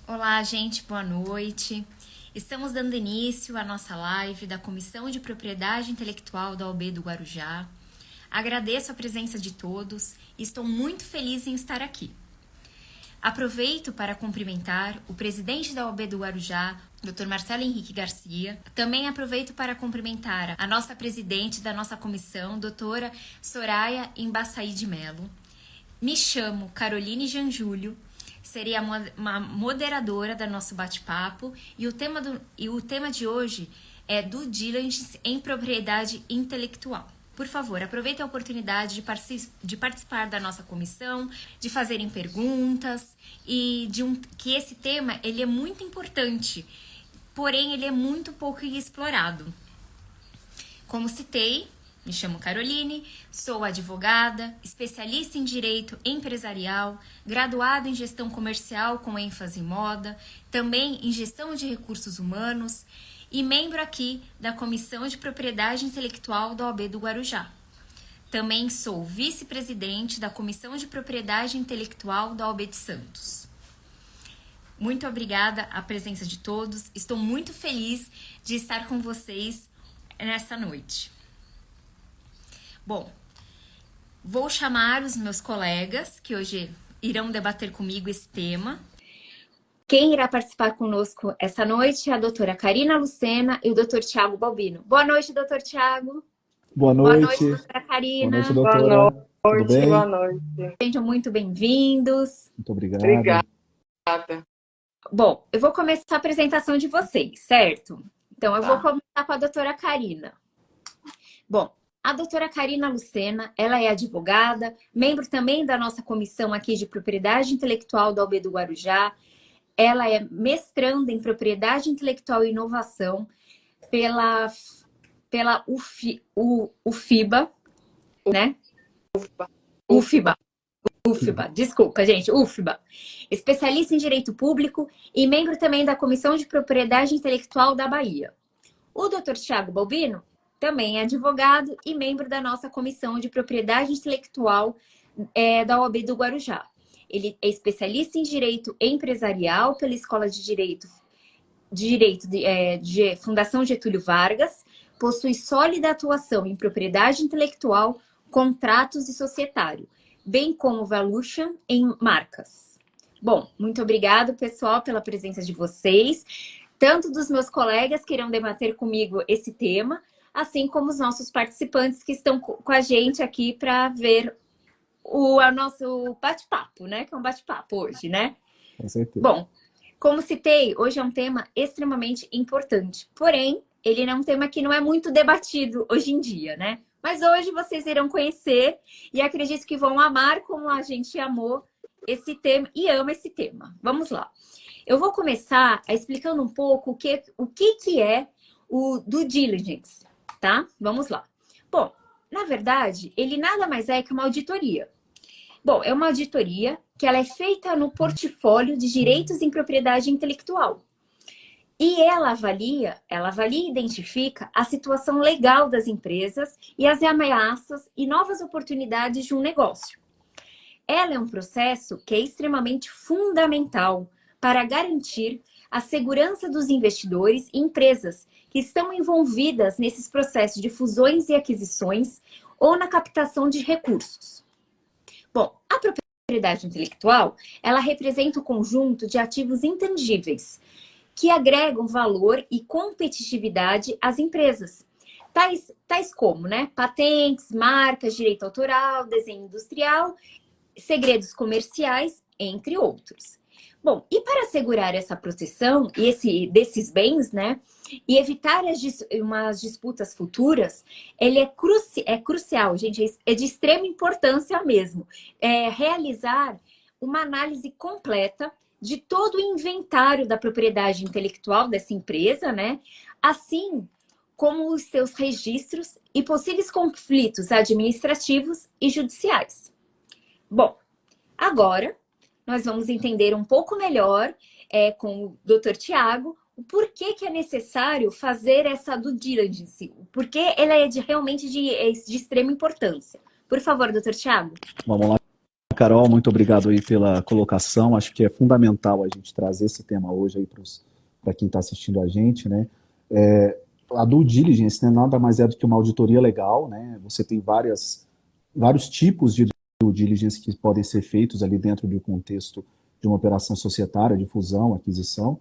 Olá, gente, boa noite. Estamos dando início à nossa live da Comissão de Propriedade Intelectual da OAB do Guarujá. Agradeço a presença de todos e estou muito feliz em estar aqui. Aproveito para cumprimentar o presidente da OAB do Guarujá, Dr. Marcelo Henrique Garcia. Também aproveito para cumprimentar a nossa presidente da nossa comissão, doutora Soraya Embaçaí de Melo. Me chamo Caroline Janjúlio, serei uma moderadora do nosso bate-papo e o tema de hoje é due diligence em propriedade intelectual. Por favor, aproveite a oportunidade de participar da nossa comissão, de fazerem perguntas e que esse tema ele é muito importante, porém ele é muito pouco explorado. Como citei, me chamo Caroline, sou advogada, especialista em direito empresarial, graduada em gestão comercial com ênfase em moda, também em gestão de recursos humanos e membro aqui da Comissão de Propriedade Intelectual da OAB do Guarujá. Também sou vice-presidente da Comissão de Propriedade Intelectual da OAB de Santos. Muito obrigada à presença de todos, estou muito feliz de estar com vocês nessa noite. Bom, vou chamar os meus colegas que hoje irão debater comigo esse tema. Quem irá participar conosco essa noite é a doutora Karina Lucena e o doutor Tiago Balbino. Boa noite, doutor Tiago. Boa Boa noite. noite, doutora Karina. Boa noite, doutora. Tudo bem? Boa noite. Sejam muito bem-vindos. Muito obrigado. Obrigada. Bom, eu vou começar a apresentação de vocês, certo? Então, eu vou começar com a doutora Karina. Bom, a doutora Karina Lucena, ela é advogada, membro também da nossa comissão aqui de Propriedade Intelectual da OAB do Guarujá. Ela é mestranda em Propriedade Intelectual e Inovação pela UFIBA, né? UFBA, desculpa, gente, UFBA. Especialista em Direito Público e membro também da Comissão de Propriedade Intelectual da Bahia. O Dr. Tiago Balbino também é advogado e membro da nossa Comissão de Propriedade Intelectual da OAB do Guarujá. Ele é especialista em Direito Empresarial pela Escola de Direito de Fundação Getúlio Vargas, possui sólida atuação em propriedade intelectual, contratos e societário, bem como valuation em marcas. Bom, muito obrigado, pessoal, pela presença de vocês, tanto dos meus colegas que irão debater comigo esse tema, assim como os nossos participantes que estão com a gente aqui para ver o nosso bate-papo, né? Que é um bate-papo hoje, né? Com certeza. Bom, como citei, hoje é um tema extremamente importante. Porém, ele é um tema que não é muito debatido hoje em dia, né? Mas hoje vocês irão conhecer e acredito que vão amar como a gente amou esse tema e ama esse tema. Vamos lá. Eu vou começar explicando um pouco o que é o due diligence, tá? Vamos lá. Bom, na verdade, ele nada mais é que uma auditoria. Bom, é uma auditoria que ela é feita no portfólio de direitos em propriedade intelectual. E ela avalia e identifica a situação legal das empresas e as ameaças e novas oportunidades de um negócio. Ela é um processo que é extremamente fundamental para garantir a segurança dos investidores e empresas que estão envolvidas nesses processos de fusões e aquisições ou na captação de recursos. Bom, a propriedade intelectual, ela representa o conjunto de ativos intangíveis que agregam valor e competitividade às empresas. Tais como, né, patentes, marcas, direito autoral, desenho industrial, segredos comerciais, entre outros. Bom, e para assegurar essa proteção desses bens, né, e evitar umas disputas futuras, ele é crucial, gente, é de extrema importância mesmo, realizar uma análise completa de todo o inventário da propriedade intelectual dessa empresa, né, assim como os seus registros e possíveis conflitos administrativos e judiciais. Bom, agora nós vamos entender um pouco melhor com o Dr. Tiago o porquê que é necessário fazer essa due diligence, porque ela é realmente de extrema importância. Por favor, Dr. Tiago. Vamos lá, Carol, muito obrigado aí pela colocação. Acho que é fundamental a gente trazer esse tema hoje aí para quem está assistindo a gente, né? A due diligence, né, nada mais é do que uma auditoria legal, né? Você tem vários tipos de due diligence que podem ser feitos ali dentro do contexto de uma operação societária, de fusão, aquisição.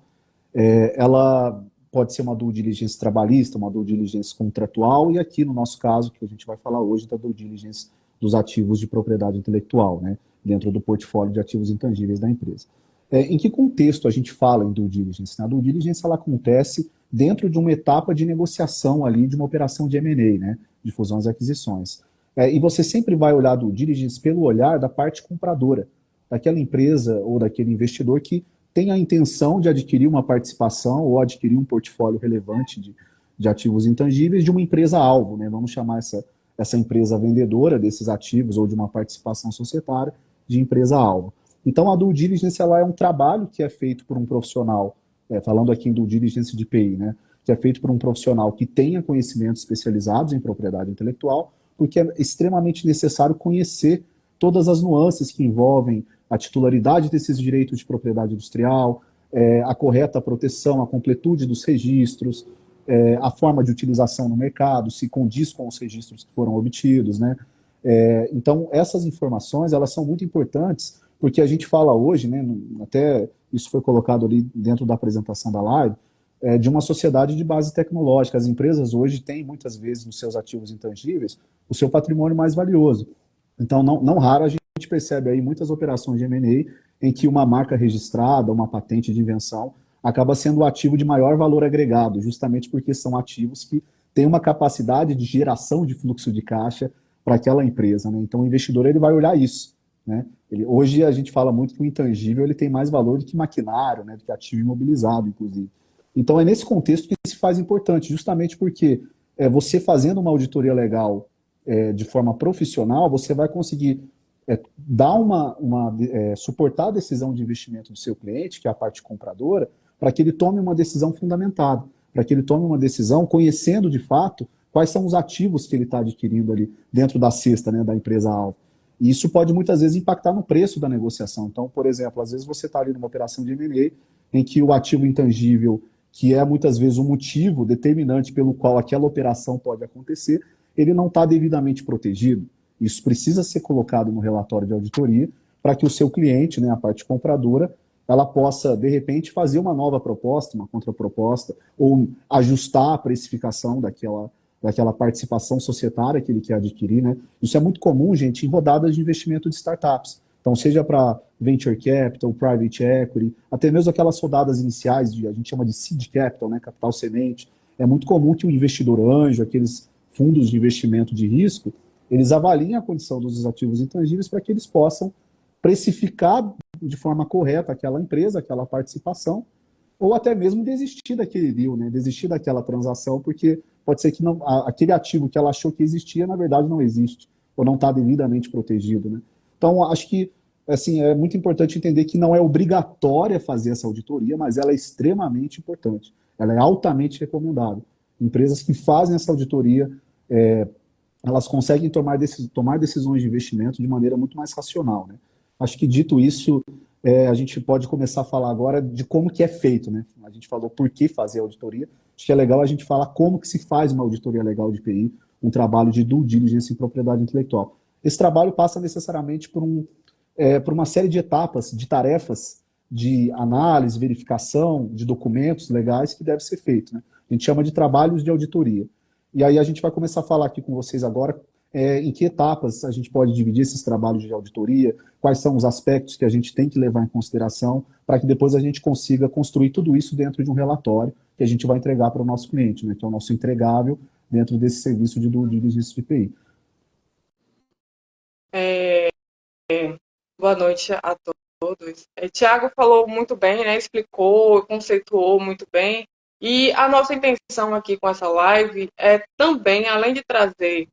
Ela pode ser uma due diligence trabalhista, uma due diligence contratual, e aqui no nosso caso, que a gente vai falar hoje, da due diligence dos ativos de propriedade intelectual, né, dentro do portfólio de ativos intangíveis da empresa. Em que contexto a gente fala em due diligence? A due diligence ela acontece dentro de uma etapa de negociação ali de uma operação de M&A, né, de fusões e aquisições. E você sempre vai olhar due diligence pelo olhar da parte compradora, daquela empresa ou daquele investidor que tem a intenção de adquirir uma participação ou adquirir um portfólio relevante de ativos intangíveis de uma empresa-alvo, né? Vamos chamar essa empresa vendedora desses ativos ou de uma participação societária de empresa-alvo. Então, a due diligence ela é um trabalho que é feito por um profissional, falando aqui em due diligence de PI, né? Que é feito por um profissional que tenha conhecimentos especializados em propriedade intelectual, porque é extremamente necessário conhecer todas as nuances que envolvem a titularidade desses direitos de propriedade industrial, a correta proteção, a completude dos registros, a forma de utilização no mercado, se condiz com os registros que foram obtidos, né? Então, essas informações, elas são muito importantes, porque a gente fala hoje, né, até isso foi colocado ali dentro da apresentação da live, de uma sociedade de base tecnológica. As empresas hoje têm, muitas vezes, nos seus ativos intangíveis, o seu patrimônio mais valioso. Então, não raro a gente percebe aí muitas operações de M&A em que uma marca registrada, uma patente de invenção, acaba sendo o ativo de maior valor agregado, justamente porque são ativos que têm uma capacidade de geração de fluxo de caixa para aquela empresa, né? Então, o investidor ele vai olhar isso, né? Hoje a gente fala muito que o intangível ele tem mais valor do que maquinário, né? Do que ativo imobilizado, inclusive. Então, é nesse contexto que se faz importante, justamente porque você fazendo uma auditoria legal de forma profissional, você vai conseguir dar suportar a decisão de investimento do seu cliente, que é a parte compradora, para que ele tome uma decisão fundamentada, para que ele tome uma decisão conhecendo de fato quais são os ativos que ele está adquirindo ali dentro da cesta, né, da empresa-alvo. E isso pode muitas vezes impactar no preço da negociação. Então, por exemplo, às vezes você está ali numa operação de M&A em que o ativo intangível, que é muitas vezes o motivo determinante pelo qual aquela operação pode acontecer, ele não está devidamente protegido. Isso precisa ser colocado no relatório de auditoria para que o seu cliente, né, a parte compradora, ela possa, de repente, fazer uma nova proposta, uma contraproposta, ou ajustar a precificação daquela participação societária que ele quer adquirir, né? Isso é muito comum, gente, em rodadas de investimento de startups. Então, seja para venture capital, private equity, até mesmo aquelas rodadas iniciais, a gente chama de seed capital, né, capital semente. É muito comum que o investidor anjo, aqueles fundos de investimento de risco, eles avaliem a condição dos ativos intangíveis para que eles possam precificar de forma correta aquela empresa, aquela participação, ou até mesmo desistir daquele deal, né? Desistir daquela transação, porque pode ser que aquele ativo que ela achou que existia, na verdade não existe, ou não está devidamente protegido, né? Então, acho que assim, é muito importante entender que não é obrigatória fazer essa auditoria, mas ela é extremamente importante. Ela é altamente recomendável. Empresas que fazem essa auditoria, elas conseguem tomar decisões de investimento de maneira muito mais racional, né? Acho que dito isso, a gente pode começar a falar agora de como que é feito, né? A gente falou por que fazer a auditoria. Acho que é legal a gente falar como que se faz uma auditoria legal de PI, um trabalho de due diligence em propriedade intelectual. Esse trabalho passa necessariamente por uma série de etapas, de tarefas, de análise, verificação de documentos legais que deve ser feito, né? A gente chama de trabalhos de auditoria. E aí a gente vai começar a falar aqui com vocês agora em que etapas a gente pode dividir esses trabalhos de auditoria, quais são os aspectos que a gente tem que levar em consideração para que depois a gente consiga construir tudo isso dentro de um relatório que a gente vai entregar para o nosso cliente, né, que é o nosso entregável dentro desse serviço de due diligence de PI. Boa noite a todos. Tiago falou muito bem, né? Explicou, conceituou muito bem. E a nossa intenção aqui com essa live é também, além de trazer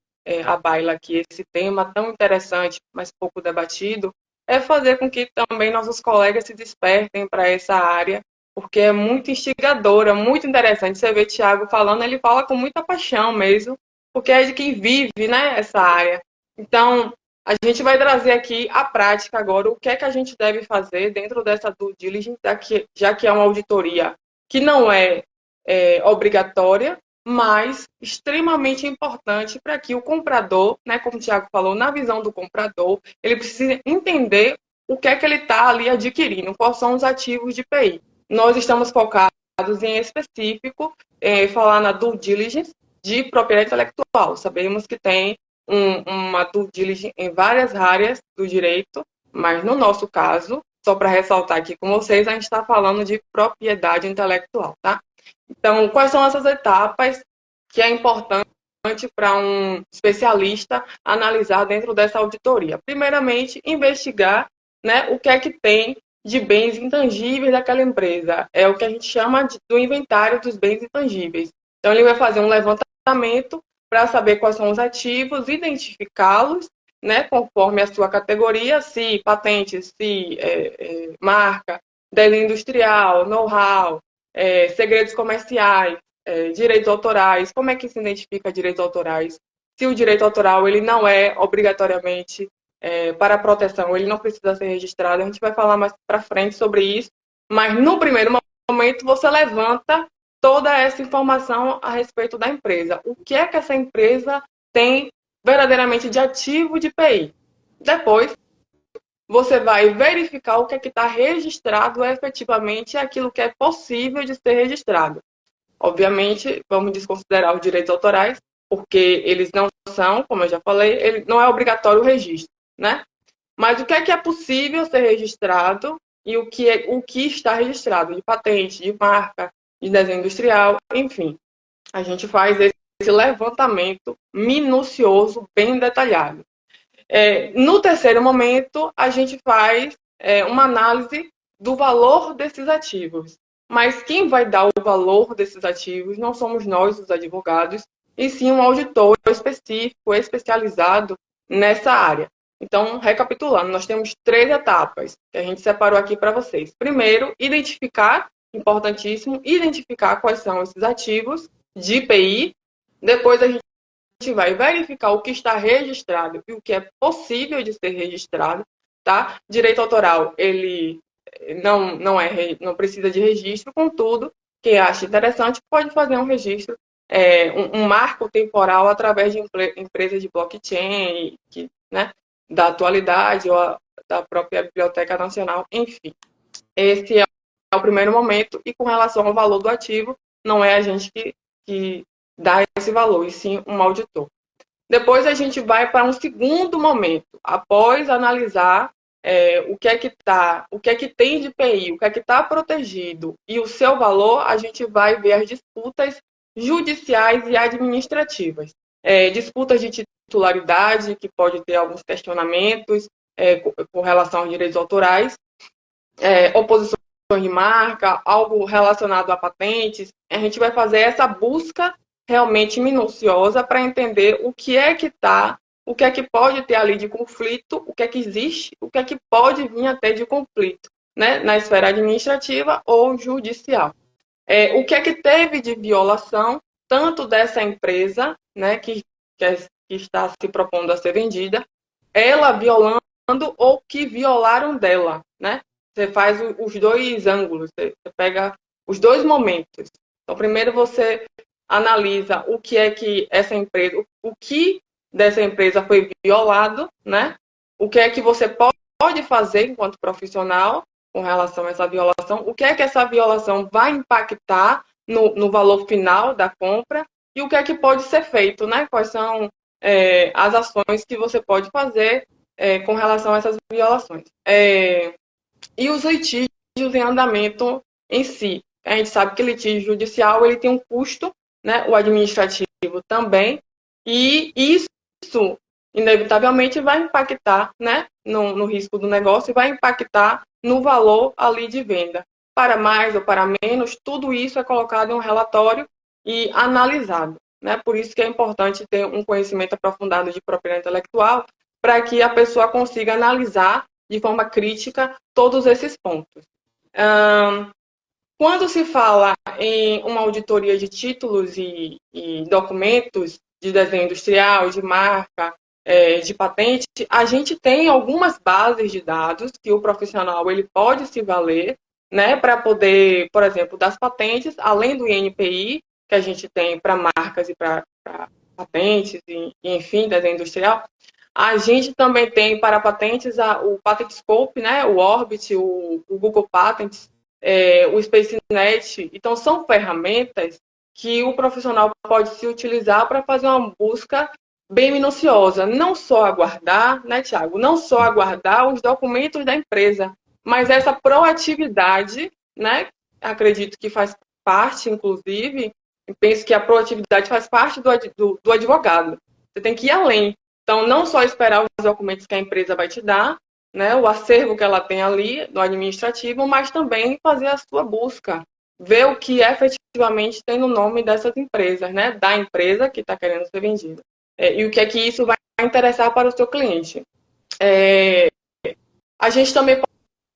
à baila aqui esse tema tão interessante, mas pouco debatido, é fazer com que também nossos colegas se despertem para essa área, porque é muito instigadora, muito interessante. Você vê Tiago falando, ele fala com muita paixão mesmo, porque é de quem vive, né, essa área. Então, A gente vai trazer aqui a prática agora, o que é que a gente deve fazer dentro dessa due diligence, já que é uma auditoria que não é obrigatória, mas extremamente importante para que o comprador, né, como o Thiago falou, na visão do comprador, ele precisa entender o que é que ele está ali adquirindo, quais são os ativos de PI. Nós estamos focados em específico, falar na due diligence de propriedade intelectual. Sabemos que tem uma due diligence em várias áreas do direito, mas no nosso caso, só para ressaltar aqui com vocês, a gente está falando de propriedade intelectual, tá? Então, quais são essas etapas que é importante para um especialista analisar dentro dessa auditoria? Primeiramente, investigar, né, o que é que tem de bens intangíveis daquela empresa. É o que a gente chama do inventário dos bens intangíveis. Então, ele vai fazer um levantamento para saber quais são os ativos, identificá-los, né, conforme a sua categoria, se patente, se marca, desenho industrial, know-how, segredos comerciais, direitos autorais. Como é que se identifica direitos autorais? Se o direito autoral ele não é obrigatoriamente para proteção, ele não precisa ser registrado. A gente vai falar mais para frente sobre isso, mas no primeiro momento você levanta toda essa informação a respeito da empresa. O que é que essa empresa tem verdadeiramente de ativo de PI? Depois, você vai verificar o que é que está registrado efetivamente, aquilo que é possível de ser registrado. Obviamente, vamos desconsiderar os direitos autorais, porque eles não são, como eu já falei, ele não é obrigatório o registro, né? Mas o que é possível ser registrado e o que está registrado de patente, de marca, de desenho industrial, enfim. A gente faz esse levantamento minucioso, bem detalhado. No terceiro momento, a gente faz uma análise do valor desses ativos. Mas quem vai dar o valor desses ativos não somos nós, os advogados, e sim um auditor específico, especializado nessa área. Então, recapitulando, nós temos 3 etapas que a gente separou aqui para vocês. Primeiro, identificar, importantíssimo, identificar quais são esses ativos de IPI. Depois, a gente vai verificar o que está registrado e o que é possível de ser registrado, tá? Direito autoral, ele não precisa de registro, contudo, quem acha interessante pode fazer um registro, um marco temporal através de empresas de blockchain, né, da atualidade ou da própria Biblioteca Nacional, enfim. Esse é o primeiro momento, e com relação ao valor do ativo, não é a gente que dá esse valor, e sim um auditor. Depois a gente vai para um segundo momento, após analisar o que é que tem de PI, o que é que está protegido e o seu valor, a gente vai ver as disputas judiciais e administrativas. Disputas de titularidade, que pode ter alguns questionamentos com relação aos direitos autorais, oposições de marca, algo relacionado a patentes. A gente vai fazer essa busca realmente minuciosa para entender o que é que pode ter ali de conflito, o que é que existe, o que é que pode vir até de conflito, né, na esfera administrativa ou judicial. O que é que teve de violação, tanto dessa empresa, né, que está se propondo a ser vendida, ela violando ou que violaram dela, né? Você faz os 2 ângulos, você pega os 2 momentos. Então, primeiro você analisa o que é que essa empresa, o que dessa empresa foi violado, né? O que é que você pode fazer enquanto profissional com relação a essa violação, o que é que essa violação vai impactar no valor final da compra e o que é que pode ser feito, né? Quais são as ações que você pode fazer com relação a essas violações. E os litígios em andamento em si. A gente sabe que litígio judicial ele tem um custo, né? O administrativo também, e isso, inevitavelmente, vai impactar, né? no risco do negócio e vai impactar no valor ali de venda. Para mais ou para menos, tudo isso é colocado em um relatório e analisado, né? Por isso que é importante ter um conhecimento aprofundado de propriedade intelectual, para que a pessoa consiga analisar de forma crítica todos esses pontos. Quando se fala em uma auditoria de títulos e documentos de desenho industrial, de marca, de patente, a gente tem algumas bases de dados que o profissional ele pode se valer, né, para poder, por exemplo, das patentes, além do INPI, que a gente tem para marcas e para patentes, e, enfim, desenho industrial, a gente também tem para patentes o PatentScope, né, o Orbit, o Google Patents, o SpaceNet. Então, são ferramentas que o profissional pode se utilizar para fazer uma busca bem minuciosa. Não só aguardar, né, Tiago? Não só aguardar os documentos da empresa, mas essa proatividade, né? Acredito que faz parte, inclusive, eu penso que a proatividade faz parte do advogado. Você tem que ir além. Então, não só esperar os documentos que a empresa vai te dar, né, o acervo que ela tem ali no administrativo, mas também fazer a sua busca, ver o que efetivamente tem no nome dessas empresas, né, da empresa que está querendo ser vendida. E o que é que isso vai interessar para o seu cliente. A gente também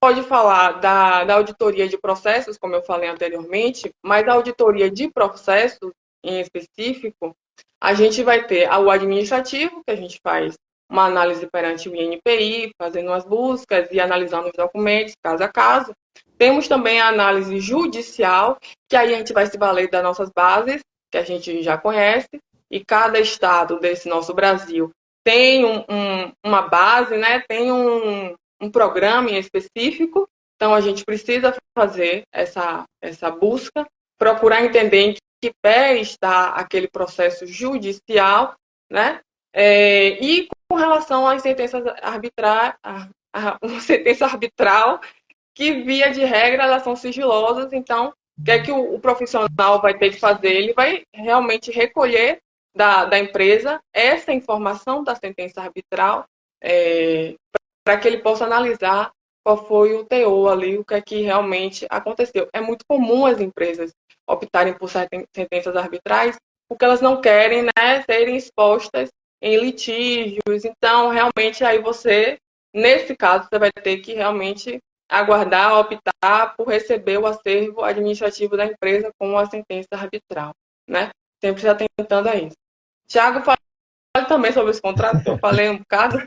pode falar da auditoria de processos, como eu falei anteriormente, mas a auditoria de processos, em específico, a gente vai ter o administrativo, que a gente faz uma análise perante o INPI, fazendo as buscas e analisando os documentos, caso a caso. Temos também a análise judicial, que aí a gente vai se valer das nossas bases, que a gente já conhece, e cada estado desse nosso Brasil tem uma base, né? Tem um programa em específico, então a gente precisa fazer essa busca, procurar entender em que pé está aquele processo judicial, né? E com relação às sentenças arbitrais, uma sentença arbitral, que via de regra elas são sigilosas, então o que é que o profissional vai ter que fazer? Ele vai realmente recolher da empresa essa informação da sentença arbitral, para que ele possa analisar qual foi o teor ali, o que é que realmente aconteceu. É muito comum as empresas optarem por sentenças arbitrais, porque elas não querem, né, serem expostas em litígios. Então, realmente, aí nesse caso, você vai ter que realmente aguardar, optar por receber o acervo administrativo da empresa com a sentença arbitral, né? Sempre se atentando a isso. Tiago, fala também sobre os contratos, que eu falei um bocado.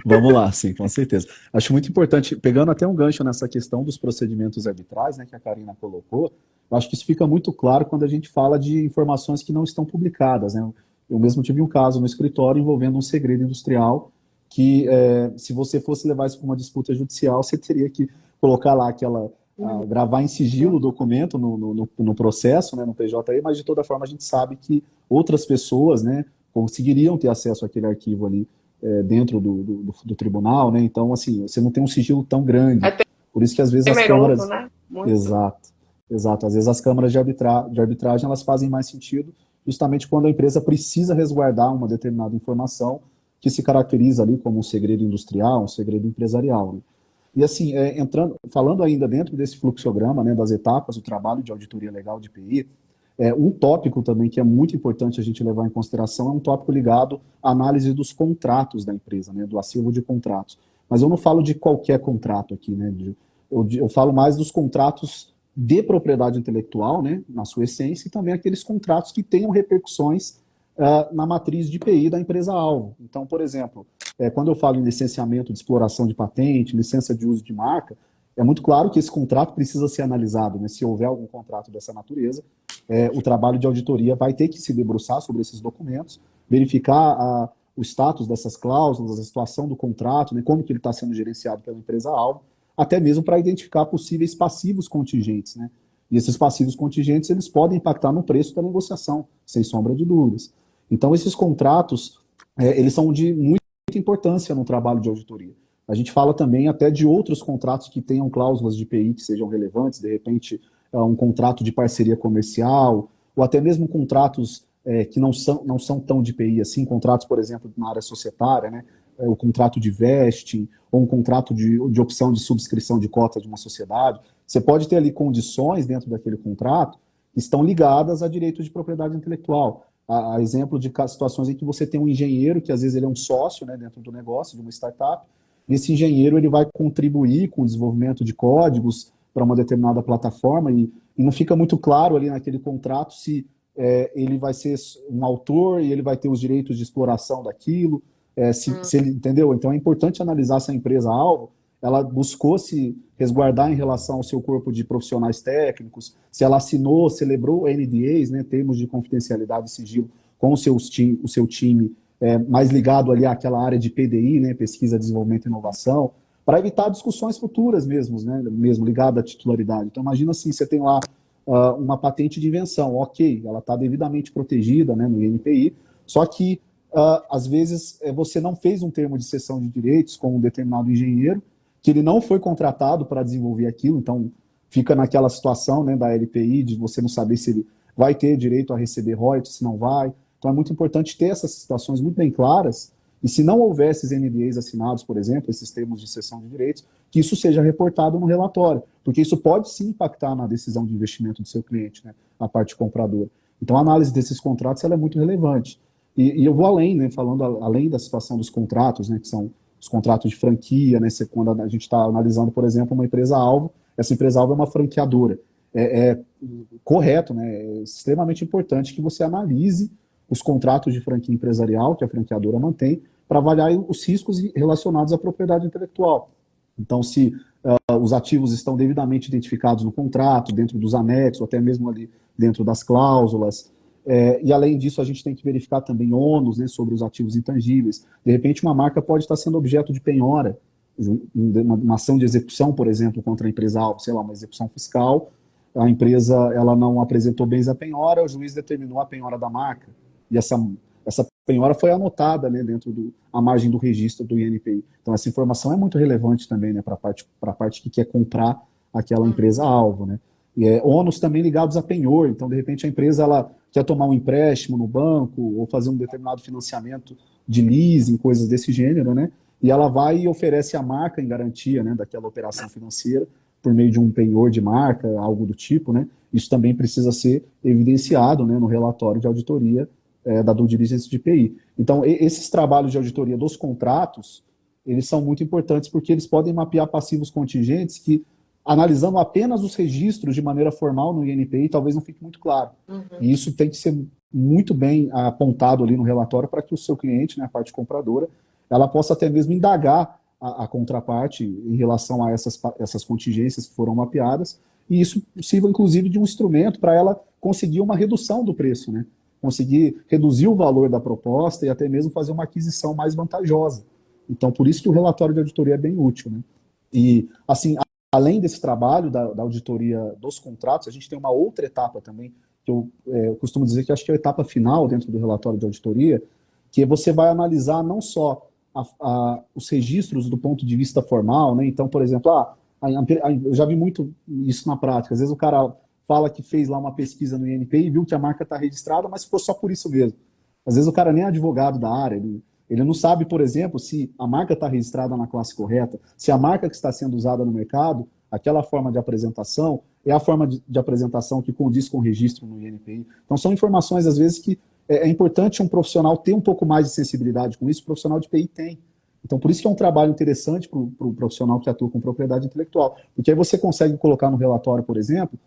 Vamos lá, sim, com certeza. Acho muito importante, pegando até um gancho nessa questão dos procedimentos arbitrais, né, que a Karina colocou, eu acho que isso fica muito claro quando a gente fala de informações que não estão publicadas, né? Eu mesmo tive um caso no escritório envolvendo um segredo industrial que, se você fosse levar isso para uma disputa judicial, você teria que colocar lá gravar em sigilo o documento no processo, né, no PJE, mas de toda forma a gente sabe que outras pessoas, né, conseguiriam ter acesso àquele arquivo ali dentro do tribunal, né? Então, assim, você não tem um sigilo tão grande. Por isso que às vezes as câmaras... Né? Muito. Exato. Às vezes as câmaras de arbitragem elas fazem mais sentido justamente quando a empresa precisa resguardar uma determinada informação que se caracteriza ali como um segredo industrial, um segredo empresarial, né? E assim, falando ainda dentro desse fluxograma, né, das etapas do trabalho de auditoria legal de PI, um tópico também que é muito importante a gente levar em consideração é um tópico ligado à análise dos contratos da empresa, né, do acervo de contratos. Mas eu não falo de qualquer contrato aqui, né, eu falo mais dos contratos de propriedade intelectual, né, na sua essência, e também aqueles contratos que tenham repercussões na matriz de PI da empresa-alvo. Então, por exemplo, quando eu falo em licenciamento de exploração de patente, licença de uso de marca, é muito claro que esse contrato precisa ser analisado, né? Se houver algum contrato dessa natureza, o trabalho de auditoria vai ter que se debruçar sobre esses documentos, verificar o status dessas cláusulas, a situação do contrato, né? Como que ele está sendo gerenciado pela empresa-alvo, até mesmo para identificar possíveis passivos contingentes, né? E esses passivos contingentes, eles podem impactar no preço da negociação, sem sombra de dúvidas. Então, esses contratos, eles são de muita importância no trabalho de auditoria. A gente fala também até de outros contratos que tenham cláusulas de PI que sejam relevantes, de repente um contrato de parceria comercial, ou até mesmo contratos que não são tão de PI assim, contratos, por exemplo, na área societária, né? O contrato de vesting, ou um contrato de opção de subscrição de cota de uma sociedade. Você pode ter ali condições dentro daquele contrato que estão ligadas a direitos de propriedade intelectual. A exemplo de situações em que você tem um engenheiro, que às vezes ele é um sócio, né, dentro do negócio, de uma startup, e esse engenheiro ele vai contribuir com o desenvolvimento de códigos para uma determinada plataforma, e não fica muito claro ali naquele contrato se ele vai ser um autor e ele vai ter os direitos de exploração daquilo. se ele, entendeu? Então é importante analisar se a empresa-alvo ela buscou se resguardar em relação ao seu corpo de profissionais técnicos, se ela assinou, celebrou NDAs, né, termos de confidencialidade e sigilo, com o seu time mais ligado ali àquela área de PDI, né, pesquisa, desenvolvimento e inovação, para evitar discussões futuras mesmo, né, mesmo ligada à titularidade. Então imagina assim, você tem lá uma patente de invenção, ok, ela está devidamente protegida, né, no INPI, só que às vezes você não fez um termo de cessão de direitos com um determinado engenheiro, que ele não foi contratado para desenvolver aquilo, então fica naquela situação, né, da LPI, de você não saber se ele vai ter direito a receber royalties, se não vai. Então é muito importante ter essas situações muito bem claras, e se não houver esses NDAs assinados, por exemplo, esses termos de cessão de direitos, que isso seja reportado no relatório, porque isso pode sim impactar na decisão de investimento do seu cliente, né, a parte compradora. Então a análise desses contratos ela é muito relevante. E eu vou além, né, falando além da situação dos contratos, né, que são os contratos de franquia, né, quando a gente está analisando, por exemplo, uma empresa-alvo, essa empresa-alvo é uma franqueadora. É correto, né, é extremamente importante que você analise os contratos de franquia empresarial que a franqueadora mantém para avaliar os riscos relacionados à propriedade intelectual. Então, se os ativos estão devidamente identificados no contrato, dentro dos anexos, até mesmo ali dentro das cláusulas. E além disso, a gente tem que verificar também ônus, né, sobre os ativos intangíveis. De repente, uma marca pode estar sendo objeto de penhora, uma ação de execução, por exemplo, contra a empresa-alvo, sei lá, uma execução fiscal, a empresa ela não apresentou bens à penhora, o juiz determinou a penhora da marca. E essa penhora foi anotada, né, dentro da margem do registro do INPI. Então, essa informação é muito relevante também, né, para a parte que quer comprar aquela empresa-alvo, né. E ônus também ligados a penhor. Então, de repente, a empresa ela quer tomar um empréstimo no banco ou fazer um determinado financiamento de leasing, coisas desse gênero, né? E ela vai e oferece a marca em garantia, né, daquela operação financeira por meio de um penhor de marca, algo do tipo, né? Isso também precisa ser evidenciado, né, no relatório de auditoria da due diligence de IPI. Então, esses trabalhos de auditoria dos contratos, eles são muito importantes porque eles podem mapear passivos contingentes que, analisando apenas os registros de maneira formal no INPI, talvez não fique muito claro. E isso tem que ser muito bem apontado ali no relatório para que o seu cliente, né, a parte compradora, ela possa até mesmo indagar a contraparte em relação a essas contingências que foram mapeadas, e isso sirva, inclusive, de um instrumento para ela conseguir uma redução do preço, né? Conseguir reduzir o valor da proposta e até mesmo fazer uma aquisição mais vantajosa. Então, por isso que o relatório de auditoria é bem útil, né? E, assim, além desse trabalho da auditoria dos contratos, a gente tem uma outra etapa também, que eu costumo dizer que acho que é a etapa final dentro do relatório de auditoria, que você vai analisar não só os registros do ponto de vista formal, né? Então, por exemplo, eu já vi muito isso na prática. Às vezes o cara fala que fez lá uma pesquisa no INPI e viu que a marca está registrada, mas ficou só por isso mesmo. Às vezes o cara nem é advogado da área, ele não sabe, por exemplo, se a marca está registrada na classe correta, se a marca que está sendo usada no mercado, aquela forma de apresentação, é a forma de apresentação que condiz com o registro no INPI. Então, são informações, às vezes, que é importante um profissional ter um pouco mais de sensibilidade com isso, o profissional de PI tem. Então, por isso que é um trabalho interessante para o profissional que atua com propriedade intelectual. Porque aí você consegue colocar no relatório, por exemplo,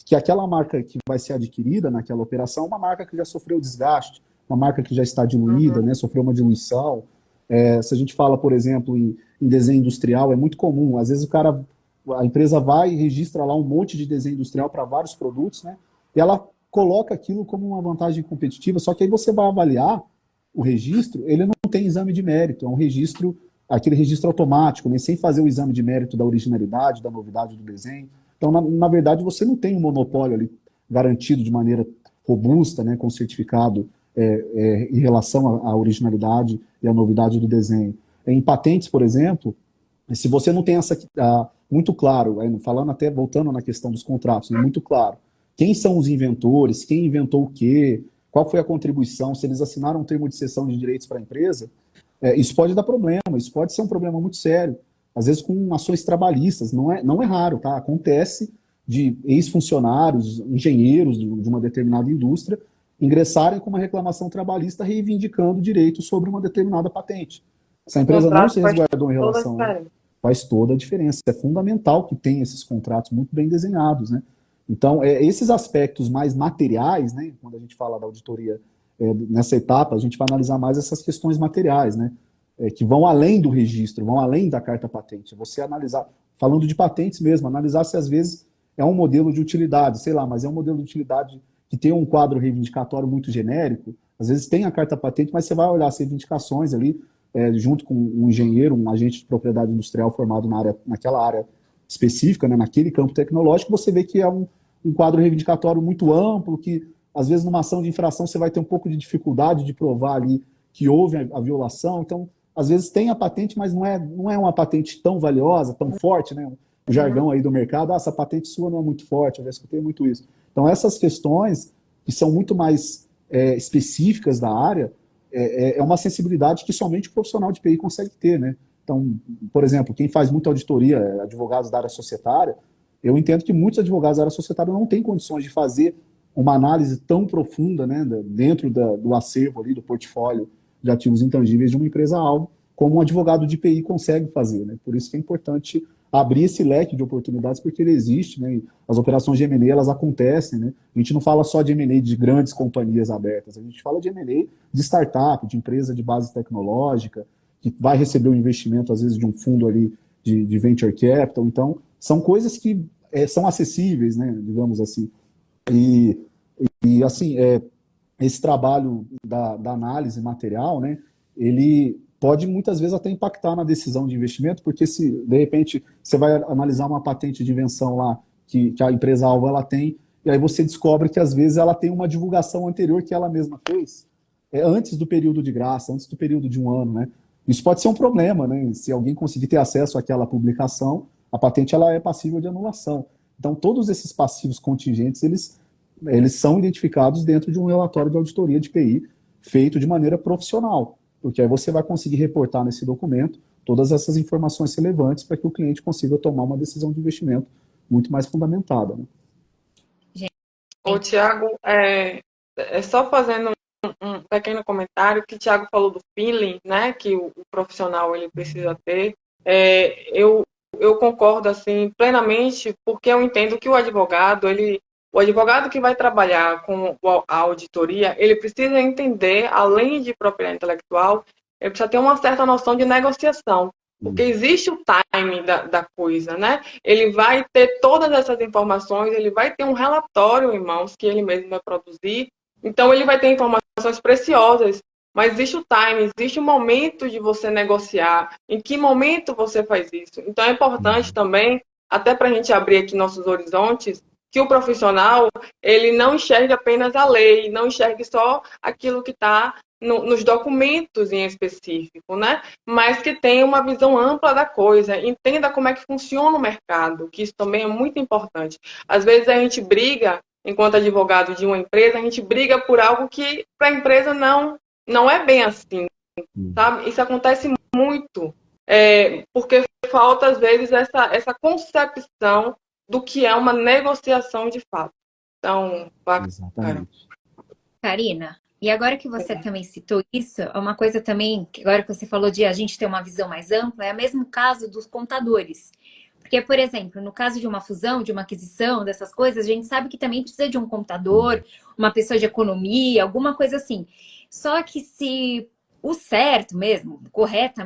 que aquela marca que vai ser adquirida naquela operação é uma marca que já sofreu desgaste, uma marca que já está diluída, né, sofreu uma diluição. Se a gente fala, por exemplo, em desenho industrial, é muito comum. Às vezes a empresa vai e registra lá um monte de desenho industrial para vários produtos, né, e ela coloca aquilo como uma vantagem competitiva, só que aí você vai avaliar o registro, ele não tem exame de mérito, é um registro, aquele registro automático, né, sem fazer o exame de mérito da originalidade, da novidade do desenho. Então, na verdade, você não tem um monopólio ali garantido de maneira robusta, né, com certificado em relação à originalidade e à novidade do desenho. Em patentes, por exemplo, se você não tem muito claro, falando até, voltando na questão dos contratos, né, muito claro, quem são os inventores, quem inventou o quê, qual foi a contribuição, se eles assinaram um termo de cessão de direitos para a empresa, isso pode dar problema, isso pode ser um problema muito sério, às vezes com ações trabalhistas, não é raro, tá? Acontece de ex-funcionários, engenheiros de uma determinada indústria, ingressarem com uma reclamação trabalhista reivindicando direitos sobre uma determinada patente. Se a empresa não se resguardou em relação, faz toda a diferença. É fundamental que tenha esses contratos muito bem desenhados, né? Então, esses aspectos mais materiais, né, quando a gente fala da auditoria nessa etapa, a gente vai analisar mais essas questões materiais, né? que vão além do registro, vão além da carta patente. Você analisar, falando de patentes mesmo, analisar se às vezes é um modelo de utilidade, sei lá, mas é um modelo de utilidade que tem um quadro reivindicatório muito genérico. Às vezes tem a carta patente, mas você vai olhar as reivindicações ali, junto com um engenheiro, um agente de propriedade industrial formado naquela área específica, né, naquele campo tecnológico, você vê que é um quadro reivindicatório muito amplo, que às vezes numa ação de infração você vai ter um pouco de dificuldade de provar ali que houve a violação. Então, às vezes tem a patente, mas não é uma patente tão valiosa, tão forte, né? O jargão aí do mercado, essa patente sua não é muito forte, eu já escutei muito isso. Então, essas questões, que são muito mais específicas da área, é uma sensibilidade que somente o profissional de TI consegue ter, né? Então, por exemplo, quem faz muita auditoria, advogados da área societária, eu entendo que muitos advogados da área societária não têm condições de fazer uma análise tão profunda, né, dentro do acervo ali, do portfólio de ativos intangíveis de uma empresa-alvo, como um advogado de IPI consegue fazer, né? Por isso que é importante abrir esse leque de oportunidades, porque ele existe, né? E as operações de M&A, elas acontecem, né? A gente não fala só de M&A de grandes companhias abertas, a gente fala de M&A de startup, de empresa de base tecnológica, que vai receber um investimento, às vezes, de um fundo ali de venture capital. Então, são coisas que são acessíveis, né? Digamos assim. E assim, esse trabalho da análise material, né, ele pode muitas vezes até impactar na decisão de investimento, porque se de repente você vai analisar uma patente de invenção lá que a empresa-alvo ela tem, e aí você descobre que às vezes ela tem uma divulgação anterior que ela mesma fez, antes do período de graça, antes do período de um ano, né? Isso pode ser um problema, né? Se alguém conseguir ter acesso àquela publicação, a patente ela é passível de anulação. Então, todos esses passivos contingentes, eles são identificados dentro de um relatório de auditoria de PI feito de maneira profissional, porque aí você vai conseguir reportar nesse documento todas essas informações relevantes para que o cliente consiga tomar uma decisão de investimento muito mais fundamentada, né? Ô, Tiago, só fazendo um pequeno comentário que o Tiago falou do feeling, né, que o profissional ele precisa ter. Eu concordo assim plenamente, porque eu entendo que o advogado que vai trabalhar com a auditoria, ele precisa entender, além de propriedade intelectual, ele precisa ter uma certa noção de negociação, porque existe o timing da coisa, né? Ele vai ter todas essas informações, ele vai ter um relatório em mãos que ele mesmo vai produzir, então ele vai ter informações preciosas, mas existe o time, existe o momento de você negociar, em que momento você faz isso. Então é importante também, até para a gente abrir aqui nossos horizontes, que o profissional ele não enxergue apenas a lei, não enxergue só aquilo que está nos documentos em específico, né? Mas que tenha uma visão ampla da coisa, entenda como é que funciona o mercado, que isso também é muito importante. Às vezes a gente briga, enquanto advogado de uma empresa, a gente briga por algo que para a empresa não é bem assim, sabe? Isso acontece muito, porque falta, às vezes, essa concepção do que é uma negociação de fato. Então, Exatamente. Karina, e agora que você também citou isso, é uma coisa também, que agora que você falou de a gente ter uma visão mais ampla, é o mesmo caso dos contadores. Porque, por exemplo, no caso de uma fusão, de uma aquisição, dessas coisas, a gente sabe que também precisa de um contador, uma pessoa de economia, alguma coisa assim. Só que se o certo mesmo,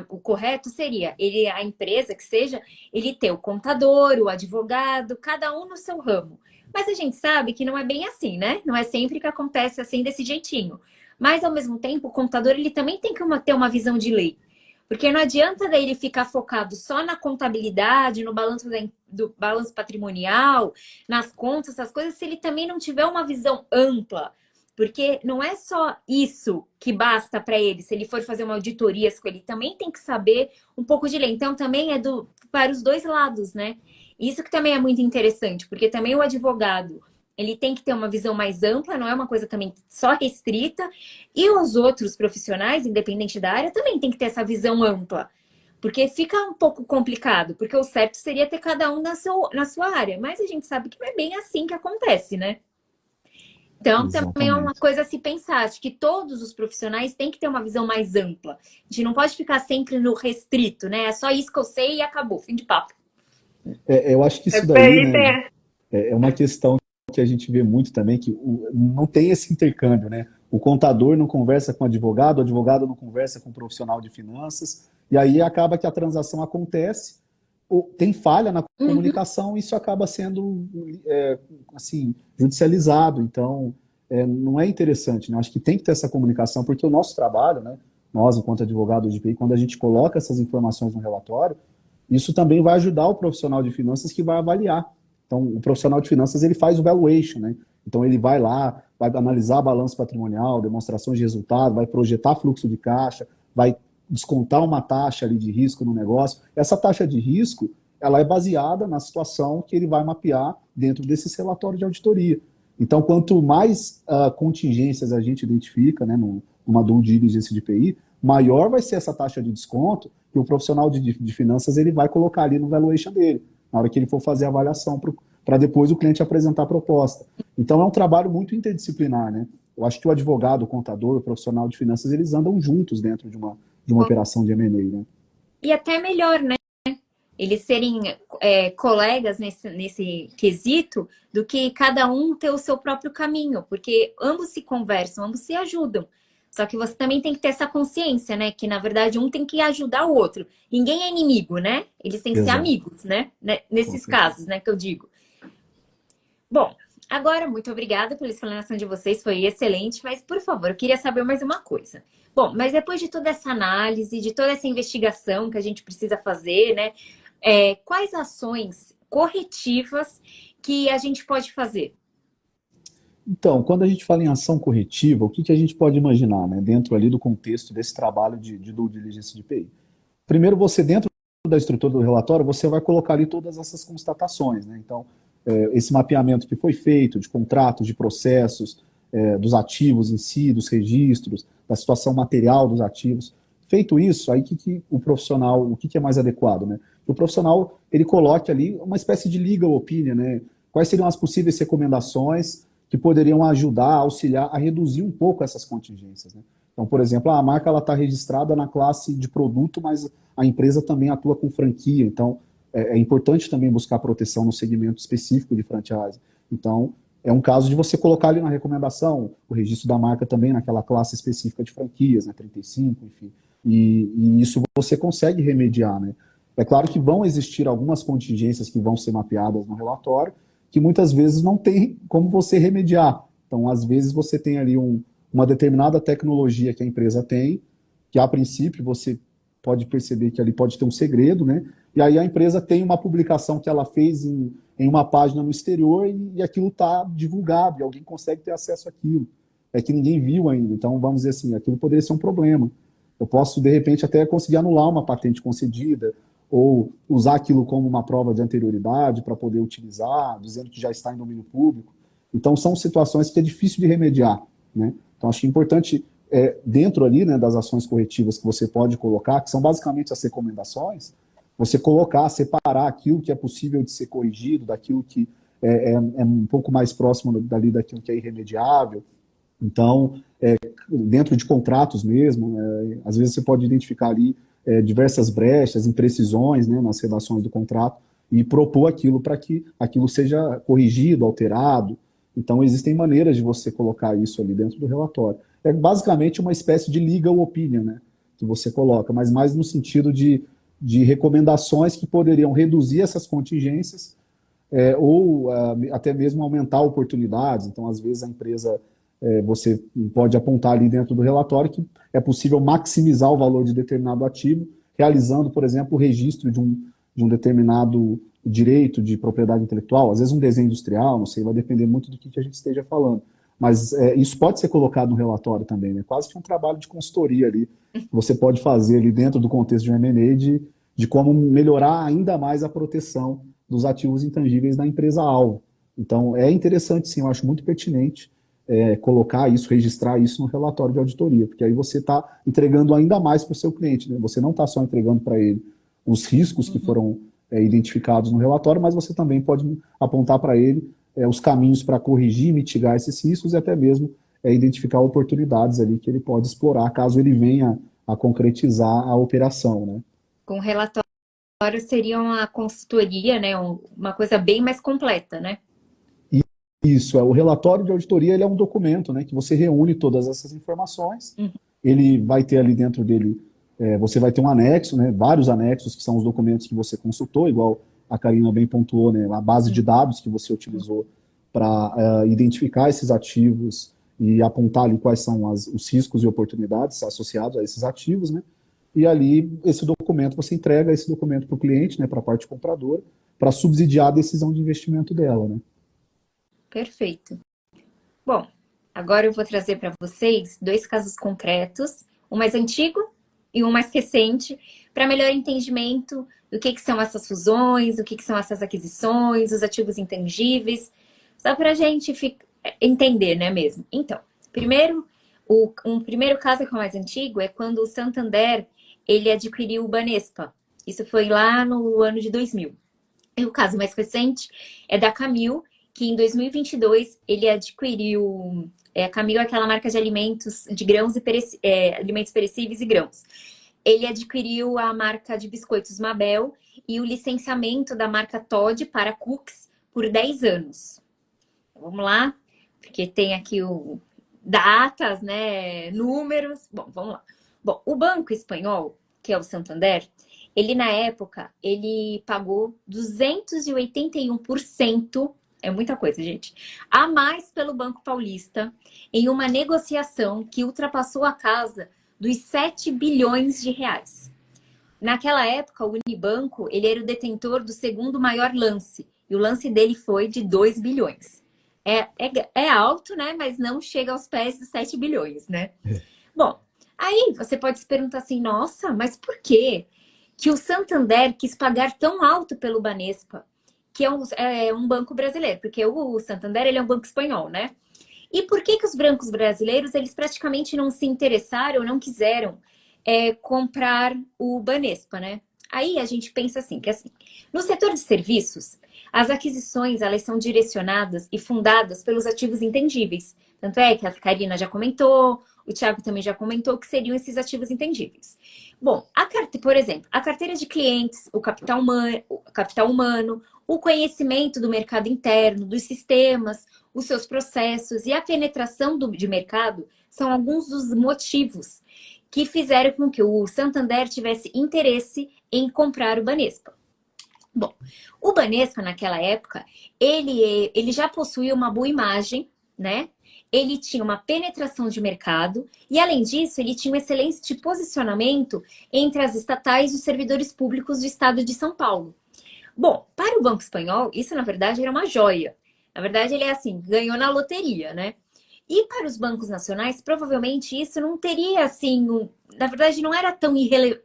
o correto seria a empresa que seja, ele ter o contador, o advogado, cada um no seu ramo. Mas a gente sabe que não é bem assim, né? Não é sempre que acontece assim desse jeitinho. Mas, ao mesmo tempo, o contador ele também tem que ter uma visão de lei. Porque não adianta daí ele ficar focado só na contabilidade, no balanço do balanço patrimonial, nas contas, essas coisas, se ele também não tiver uma visão ampla. Porque não é só isso que basta para ele. Se ele for fazer uma auditoria, ele também tem que saber um pouco de lei. Então, também para os dois lados, né? Isso que também é muito interessante, porque também o advogado, ele tem que ter uma visão mais ampla, não é uma coisa também só restrita, e os outros profissionais, independente da área, também tem que ter essa visão ampla, porque fica um pouco complicado, porque o certo seria ter cada um na sua área, mas a gente sabe que não é bem assim que acontece, né? Então, também é uma coisa a se pensar, acho que todos os profissionais têm que ter uma visão mais ampla. A gente não pode ficar sempre no restrito, né? É só isso que eu sei e acabou, fim de papo. Eu acho que isso daí, né, é uma questão que a gente vê muito também, que não tem esse intercâmbio, né? O contador não conversa com o advogado não conversa com o profissional de finanças, e aí acaba que a transação acontece, tem falha na Uhum. comunicação, e isso acaba sendo assim, judicializado. Então, não é interessante, né? Acho que tem que ter essa comunicação, porque o nosso trabalho, né, nós, enquanto advogados de TI, quando a gente coloca essas informações no relatório, isso também vai ajudar o profissional de finanças que vai avaliar. Então, o profissional de finanças, ele faz o valuation, né? Então, ele vai lá, vai analisar balanço patrimonial, demonstrações de resultado, vai projetar fluxo de caixa, vai descontar uma taxa ali de risco no negócio. Essa taxa de risco, ela é baseada na situação que ele vai mapear dentro desses relatórios de auditoria. Então, quanto mais contingências a gente identifica, né, numa due diligence de PI, maior vai ser essa taxa de desconto que o profissional de finanças ele vai colocar ali no valuation dele, na hora que ele for fazer a avaliação, para depois o cliente apresentar a proposta. Então, é um trabalho muito interdisciplinar, né? Eu acho que o advogado, o contador, o profissional de finanças, eles andam juntos dentro de uma operação de M&A, né? E até melhor, né? Eles serem colegas nesse quesito do que cada um ter o seu próprio caminho, porque ambos se conversam, ambos se ajudam. Só que você também tem que ter essa consciência, né? Que na verdade um tem que ajudar o outro. Ninguém é inimigo, né? Eles têm que ser Exato, amigos, né? com Nesses certeza. casos, né? Que eu digo. Bom, agora, muito obrigada pela explanação de vocês, foi excelente, mas, por favor, eu queria saber mais uma coisa. Bom, mas depois de toda essa análise, de toda essa investigação que a gente precisa fazer, né? Quais ações corretivas que a gente pode fazer? Então, quando a gente fala em ação corretiva, o que a gente pode imaginar, né, dentro ali do contexto desse trabalho de due diligence de PI? Primeiro, você, dentro da estrutura do relatório, você vai colocar ali todas essas constatações, né? Então, esse mapeamento que foi feito de contratos, de processos, dos ativos em si, dos registros, da situação material dos ativos. Feito isso, aí o profissional, o que é mais adequado, né? O profissional, ele coloque ali uma espécie de legal opinion, né? Quais seriam as possíveis recomendações que poderiam ajudar, auxiliar a reduzir um pouco essas contingências, né? Então, por exemplo, a marca está registrada na classe de produto, mas a empresa também atua com franquia. Então, é importante também buscar proteção no segmento específico de franchise. Então, é um caso de você colocar ali na recomendação o registro da marca também naquela classe específica de franquias, né, 35, enfim. E isso você consegue remediar, né? É claro que vão existir algumas contingências que vão ser mapeadas no relatório, que muitas vezes não tem como você remediar. Então, às vezes, você tem ali uma determinada tecnologia que a empresa tem, que a princípio você pode perceber que ali pode ter um segredo, né? E aí a empresa tem uma publicação que ela fez em uma página no exterior e aquilo está divulgado e alguém consegue ter acesso àquilo. É que ninguém viu ainda. Então, vamos dizer assim, aquilo poderia ser um problema. Eu posso, de repente, até conseguir anular uma patente concedida ou usar aquilo como uma prova de anterioridade para poder utilizar, dizendo que já está em domínio público. Então, são situações que é difícil de remediar, né? Então, acho importante, dentro ali, né, das ações corretivas que você pode colocar, que são basicamente as recomendações, você colocar, separar aquilo que é possível de ser corrigido, daquilo que é um pouco mais próximo dali daquilo que é irremediável. Então, dentro de contratos mesmo, às vezes você pode identificar ali diversas brechas, imprecisões, né, nas redações do contrato e propor aquilo para que aquilo seja corrigido, alterado. Então, existem maneiras de você colocar isso ali dentro do relatório. É basicamente uma espécie de legal opinion, né, que você coloca, mas mais no sentido de recomendações que poderiam reduzir essas contingências ou até mesmo aumentar oportunidades. Então, às vezes, a empresa, você pode apontar ali dentro do relatório que é possível maximizar o valor de determinado ativo, realizando, por exemplo, o registro de um determinado direito de propriedade intelectual, às vezes um desenho industrial, não sei, vai depender muito do que a gente esteja falando. Mas isso pode ser colocado no relatório também, né? Quase que um trabalho de consultoria ali, que você pode fazer ali dentro do contexto de um M&A de como melhorar ainda mais a proteção dos ativos intangíveis da empresa-alvo. Então, é interessante, sim, eu acho muito pertinente colocar isso, registrar isso no relatório de auditoria, porque aí você está entregando ainda mais para o seu cliente, né? Você não está só entregando para ele os riscos que foram identificados no relatório, mas você também pode apontar para ele os caminhos para corrigir, mitigar esses riscos e até mesmo identificar oportunidades ali que ele pode explorar caso ele venha a concretizar a operação, né? Com relatório seria uma consultoria, né? Uma coisa bem mais completa, né? Isso, o relatório de auditoria ele é um documento, né, que você reúne todas essas informações. Uhum. Ele vai ter ali dentro dele, você vai ter um anexo, né, vários anexos que são os documentos que você consultou, igual a Karina bem pontuou, né, a base de dados que você utilizou para identificar esses ativos e apontar ali quais são os riscos e oportunidades associados a esses ativos, né? E ali, esse documento, você entrega esse documento para o cliente, né, para a parte compradora, para subsidiar a decisão de investimento dela, né? Perfeito. Bom, agora eu vou trazer para vocês dois casos concretos, um mais antigo e um mais recente, para melhor entendimento do que são essas fusões, o que são essas aquisições, os ativos intangíveis, só para a gente entender, né, mesmo? Então, primeiro, um primeiro caso que é o mais antigo é quando o Santander ele adquiriu o Banespa. Isso foi lá no ano de 2000. E o caso mais recente é da Camil, que em 2022 ele adquiriu... a Camil é aquela marca de alimentos, de grãos e alimentos perecíveis e grãos. Ele adquiriu a marca de biscoitos Mabel e o licenciamento da marca Toddy para cookies por 10 anos. Vamos lá, porque tem aqui datas, né, números. Bom, vamos lá. Bom, o Banco Espanhol, que é o Santander, ele na época, ele pagou 281%, é muita coisa, gente, a mais pelo Banco Paulista, em uma negociação que ultrapassou a casa dos 7 bilhões de reais. Naquela época, o Unibanco, ele era o detentor do segundo maior lance, e o lance dele foi de 2 bilhões. É alto, né? Mas não chega aos pés dos 7 bilhões, né? Bom, aí você pode se perguntar assim, nossa, mas por quê que o Santander quis pagar tão alto pelo Banespa, que é um banco brasileiro? Porque o Santander, ele é um banco espanhol, né? E por que os bancos brasileiros, eles praticamente não se interessaram, não quiseram comprar o Banespa, né? Aí a gente pensa assim, que assim, no setor de serviços, as aquisições, elas são direcionadas e fundadas pelos ativos intangíveis. Tanto é que a Karina já comentou, o Thiago também já comentou que seriam esses ativos intangíveis. Bom, por exemplo, a carteira de clientes, o capital humano, o conhecimento do mercado interno, dos sistemas, os seus processos e a penetração de mercado são alguns dos motivos que fizeram com que o Santander tivesse interesse em comprar o Banespa. Bom, o Banespa, naquela época, ele já possuía uma boa imagem, né? Ele tinha uma penetração de mercado e, além disso, ele tinha um excelente posicionamento entre as estatais e os servidores públicos do estado de São Paulo. Bom, para o Banco Espanhol, isso, na verdade, era uma joia. Na verdade, ele é assim, ganhou na loteria, né? E para os bancos nacionais, provavelmente isso não teria, assim... Na verdade, não era tão irrelevante.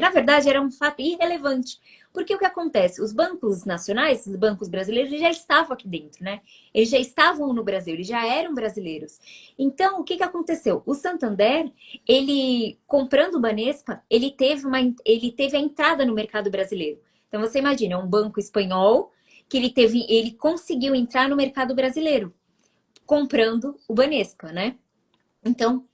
Na verdade, era um fato irrelevante. Porque o que acontece? Os bancos nacionais, os bancos brasileiros, eles já estavam aqui dentro, né? Eles já estavam no Brasil, eles já eram brasileiros. Então, o que aconteceu? O Santander, ele, comprando o Banespa, ele teve a entrada no mercado brasileiro. Então, você imagina, é um banco espanhol que ele conseguiu entrar no mercado brasileiro, comprando o Banespa, né? Então,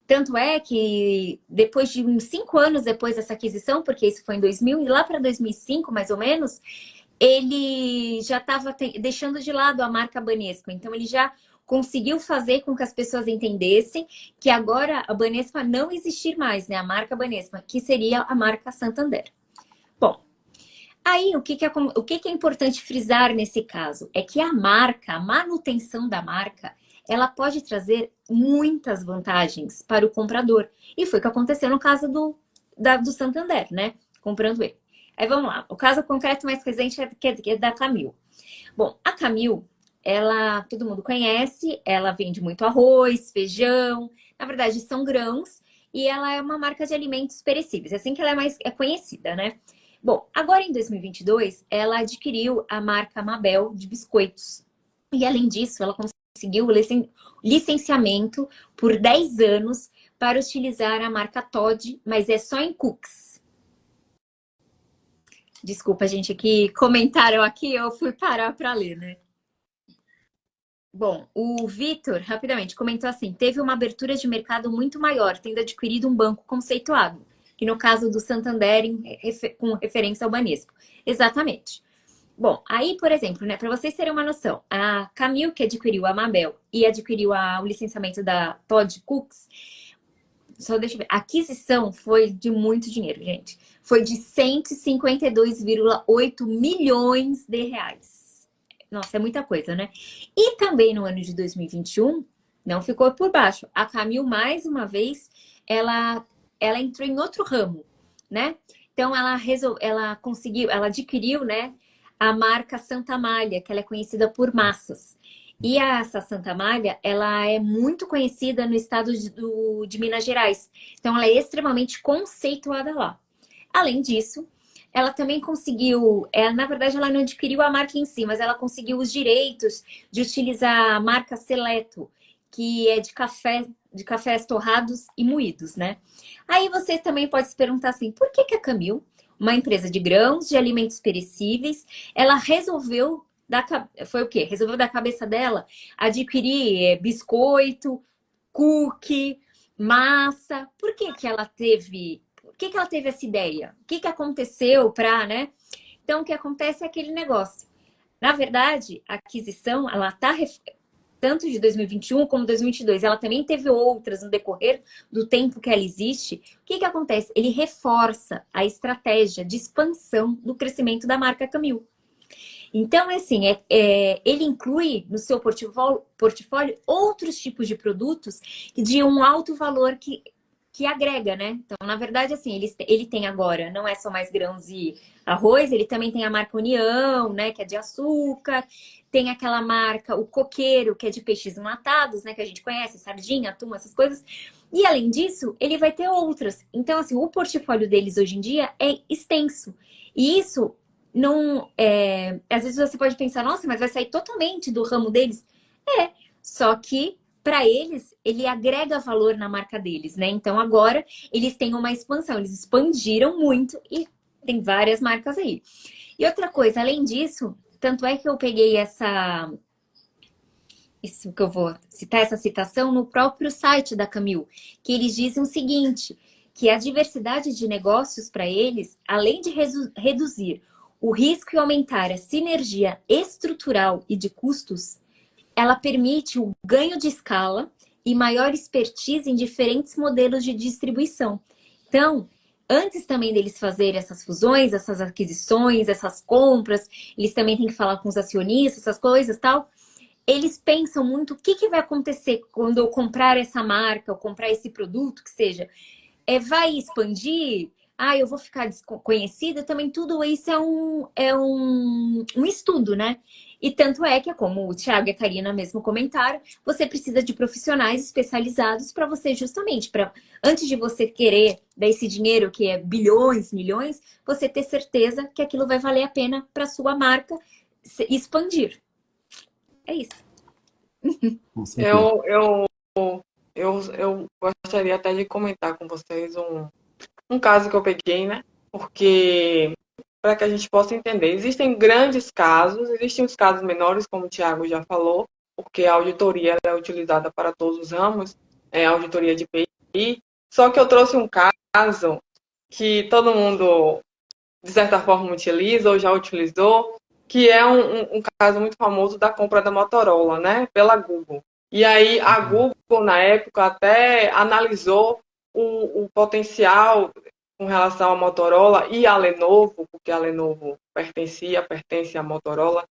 tanto é que depois de uns 5 anos depois dessa aquisição, porque isso foi em 2000, e lá para 2005, mais ou menos, ele já estava deixando de lado a marca Banespa. Então, ele já conseguiu fazer com que as pessoas entendessem que agora a Banespa não existir mais, né? A marca Banespa, que seria a marca Santander. Bom, aí o que é importante frisar nesse caso? É que a manutenção da marca, ela pode trazer muitas vantagens para o comprador. E foi o que aconteceu no caso do Santander, né? Comprando ele. Aí vamos lá. O caso concreto mais recente é da Camil. Bom, a Camil, todo mundo conhece, ela vende muito arroz, feijão. Na verdade, são grãos. E ela é uma marca de alimentos perecíveis. É assim que ela é conhecida, né? Bom, agora em 2022, ela adquiriu a marca Mabel de biscoitos. E além disso, ela conseguiu o licenciamento por 10 anos para utilizar a marca Toddy, mas é só em cookies. Desculpa, gente, que comentaram aqui, eu fui parar para ler, né? Bom, o Vitor, rapidamente, comentou assim, teve uma abertura de mercado muito maior, tendo adquirido um banco conceituado, que no caso do Santander, com referência ao Banespa. Exatamente. Bom, aí, por exemplo, né, para vocês terem uma noção, a Camil, que adquiriu a Mabel e adquiriu o licenciamento da Todd Cooks, só deixa eu ver, a aquisição foi de muito dinheiro, gente. Foi de 152,8 milhões de reais. Nossa, é muita coisa, né? E também no ano de 2021, não ficou por baixo. A Camil, mais uma vez, ela entrou em outro ramo, né? Então, ela adquiriu, né, a marca Santa Amália, que ela é conhecida por massas. E essa Santa Amália, ela é muito conhecida no estado de Minas Gerais. Então, ela é extremamente conceituada lá. Além disso, ela também conseguiu, na verdade, ela não adquiriu a marca em si, mas ela conseguiu os direitos de utilizar a marca Seleto, que é de cafés torrados e moídos, né? Aí você também pode se perguntar assim, por que a Camil, uma empresa de grãos, de alimentos perecíveis, ela resolveu foi o quê? Resolveu da cabeça dela adquirir biscoito, cookie, massa. Por que que ela teve essa ideia? O que que aconteceu para, né? Então, o que acontece é aquele negócio. Na verdade, a aquisição, ela tá tanto de 2021 como 2022, ela também teve outras no decorrer do tempo que ela existe. O que que acontece? Ele reforça a estratégia de expansão do crescimento da marca Camil. Então, assim, ele inclui no seu portfólio outros tipos de produtos de um alto valor que agrega, né? Então, na verdade, assim, ele tem agora, não é só mais grãos e arroz, ele também tem a marca União, né? Que é de açúcar, tem aquela marca, o Coqueiro, que é de peixes enlatados, né? Que a gente conhece, sardinha, atum, essas coisas. E, além disso, ele vai ter outras. Então, assim, o portfólio deles hoje em dia é extenso. E isso não às vezes você pode pensar, nossa, mas vai sair totalmente do ramo deles. Só que para eles, ele agrega valor na marca deles, né? Então agora eles têm uma expansão, eles expandiram muito e tem várias marcas aí. E outra coisa, além disso, tanto é que eu peguei isso que eu vou citar, essa citação no próprio site da Camil, que eles dizem o seguinte, que a diversidade de negócios para eles, além de reduzir o risco e aumentar a sinergia estrutural e de custos, ela permite o ganho de escala e maior expertise em diferentes modelos de distribuição. Então, antes também deles fazerem essas fusões, essas aquisições, essas compras, eles também têm que falar com os acionistas, essas coisas e tal. Eles pensam muito o que vai acontecer quando eu comprar essa marca, ou comprar esse produto, que seja. Vai expandir? Eu vou ficar desconhecida? Também tudo isso é um estudo, né? E tanto é que, como o Thiago e a Karina mesmo comentaram, você precisa de profissionais especializados para você justamente, antes de você querer dar esse dinheiro, que é bilhões, milhões, você ter certeza que aquilo vai valer a pena para sua marca expandir. É isso. Com certeza. Eu gostaria até de comentar com vocês um caso que eu peguei, né? Porque, para que a gente possa entender, existem grandes casos, existem os casos menores, como o Thiago já falou, porque a auditoria é utilizada para todos os ramos, a auditoria de PI. Só que eu trouxe um caso que todo mundo, de certa forma, utiliza ou já utilizou, que é um caso muito famoso da compra da Motorola, né? Pela Google. E aí a Google, na época, até analisou o potencial com relação à Motorola e à Lenovo, porque a Lenovo pertence à Motorola,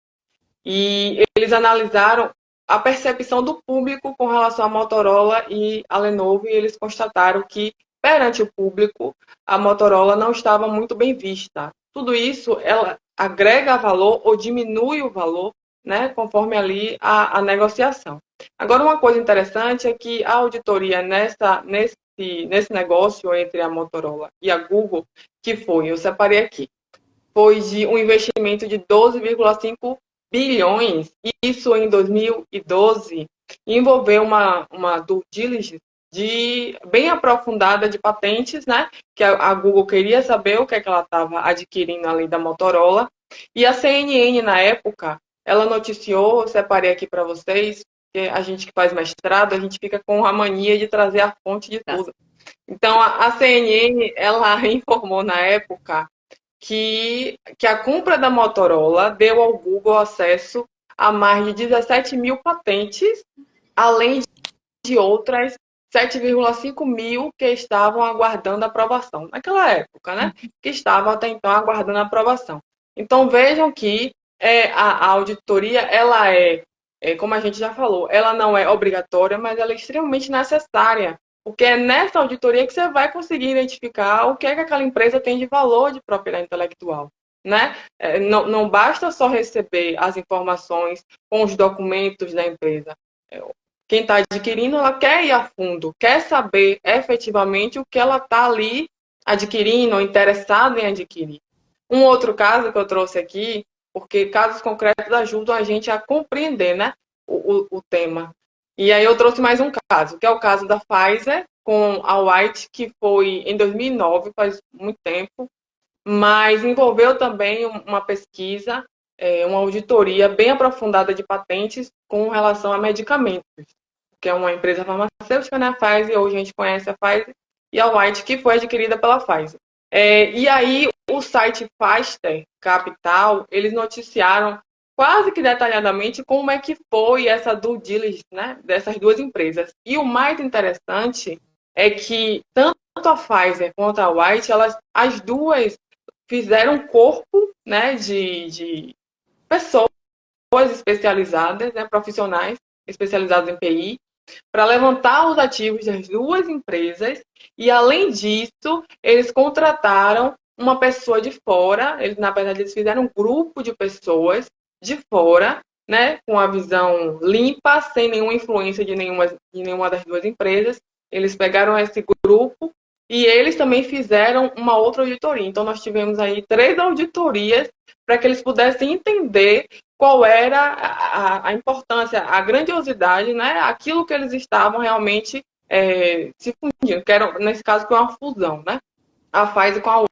e eles analisaram a percepção do público com relação à Motorola e à Lenovo, e eles constataram que, perante o público, a Motorola não estava muito bem vista. Tudo isso, ela agrega valor ou diminui o valor, né, conforme ali a negociação. Agora, uma coisa interessante é que a auditoria nesse negócio entre a Motorola e a Google, eu separei aqui, foi de um investimento de 12,5 bilhões, isso em 2012, envolveu uma due diligence bem aprofundada de patentes, né? Que a Google queria saber o que é que ela estava adquirindo ali da Motorola. E a CNN, na época, ela noticiou, eu separei aqui para vocês, que a gente que faz mestrado, a gente fica com a mania de trazer a fonte de tudo. Então, a CNN, ela informou na época que a compra da Motorola deu ao Google acesso a mais de 17 mil patentes, além de outras 7,5 mil que estavam aguardando aprovação. Naquela época, né? Que estavam até então aguardando aprovação. Então, vejam que a auditoria, ela como a gente já falou, ela não é obrigatória, mas ela é extremamente necessária. Porque é nessa auditoria que você vai conseguir identificar o que é que aquela empresa tem de valor de propriedade intelectual. Né? Não basta só receber as informações com os documentos da empresa. Quem está adquirindo, ela quer ir a fundo, quer saber efetivamente o que ela está ali adquirindo ou interessado em adquirir. Um outro caso que eu trouxe aqui, porque casos concretos ajudam a gente a compreender, né, o tema. E aí eu trouxe mais um caso, que é o caso da Pfizer com a White, que foi em 2009, faz muito tempo, mas envolveu também uma pesquisa, uma auditoria bem aprofundada de patentes com relação a medicamentos, que é uma empresa farmacêutica, né, a Pfizer, hoje a gente conhece a Pfizer, e a White, que foi adquirida pela Pfizer. E aí o site Faster Capital, eles noticiaram quase que detalhadamente como é que foi essa due diligence, né, dessas duas empresas. E o mais interessante é que tanto a Pfizer quanto a White, as duas fizeram um corpo, né, de pessoas especializadas, né, profissionais especializados em PI, para levantar os ativos das duas empresas e, além disso, eles contrataram uma pessoa de fora, na verdade, eles fizeram um grupo de pessoas de fora, né, com a visão limpa, sem nenhuma influência de nenhuma das duas empresas. Eles pegaram esse grupo e eles também fizeram uma outra auditoria. Então, nós tivemos aí 3 auditorias para que eles pudessem entender qual era a importância, a grandiosidade, né? Aquilo que eles estavam realmente se fundindo, que era, nesse caso, foi uma fusão, né? A Pfizer com a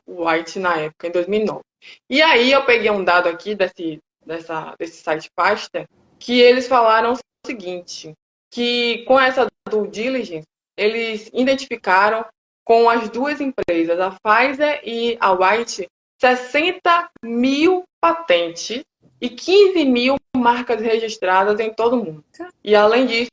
White na época, em 2009. E aí eu peguei um dado aqui desse site Faster, que eles falaram o seguinte, que com essa due diligence, eles identificaram com as duas empresas, a Pfizer e a White, 60 mil patentes e 15 mil marcas registradas em todo o mundo. E, além disso,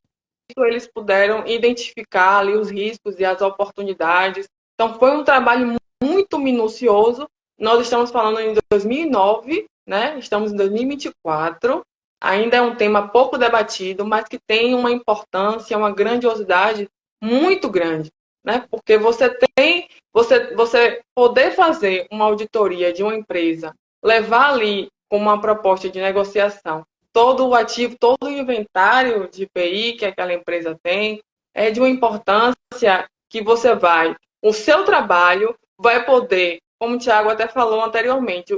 eles puderam identificar ali os riscos e as oportunidades. Então, foi um trabalho muito minucioso. Nós estamos falando em 2009, né? Estamos em 2024. Ainda é um tema pouco debatido, mas que tem uma importância, uma grandiosidade muito grande, né? Porque você poder fazer uma auditoria de uma empresa, levar ali como uma proposta de negociação todo o ativo, todo o inventário de IPI que aquela empresa tem, é de uma importância que o seu trabalho vai poder, como o Thiago até falou anteriormente,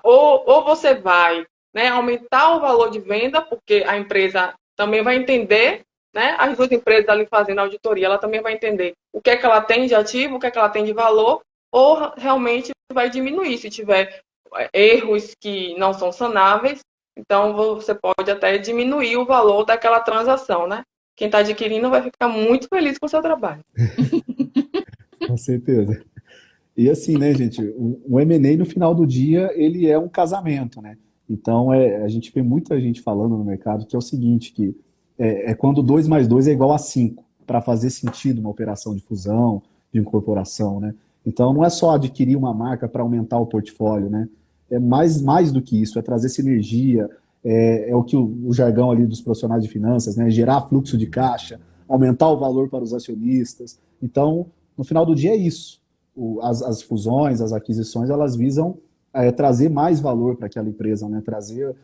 ou você vai, né, aumentar o valor de venda, porque a empresa também vai entender, né, as duas empresas ali fazendo a auditoria, ela também vai entender o que é que ela tem de ativo, o que é que ela tem de valor, ou realmente vai diminuir se tiver erros que não são sanáveis. Então, você pode até diminuir o valor daquela transação, né? Quem está adquirindo vai ficar muito feliz com o seu trabalho. Com certeza. E assim, né, gente, o M&A no final do dia, ele é um casamento, né? Então, a gente vê muita gente falando no mercado que é o seguinte, que é quando 2 mais 2 é igual a 5, para fazer sentido uma operação de fusão, de incorporação, né? Então, não é só adquirir uma marca para aumentar o portfólio, né? É mais do que isso, é trazer sinergia, é o que o jargão ali dos profissionais de finanças, né? Gerar fluxo de caixa, aumentar o valor para os acionistas. Então, no final do dia é isso. As fusões, as aquisições, elas visam trazer mais valor para aquela empresa, né? Trazer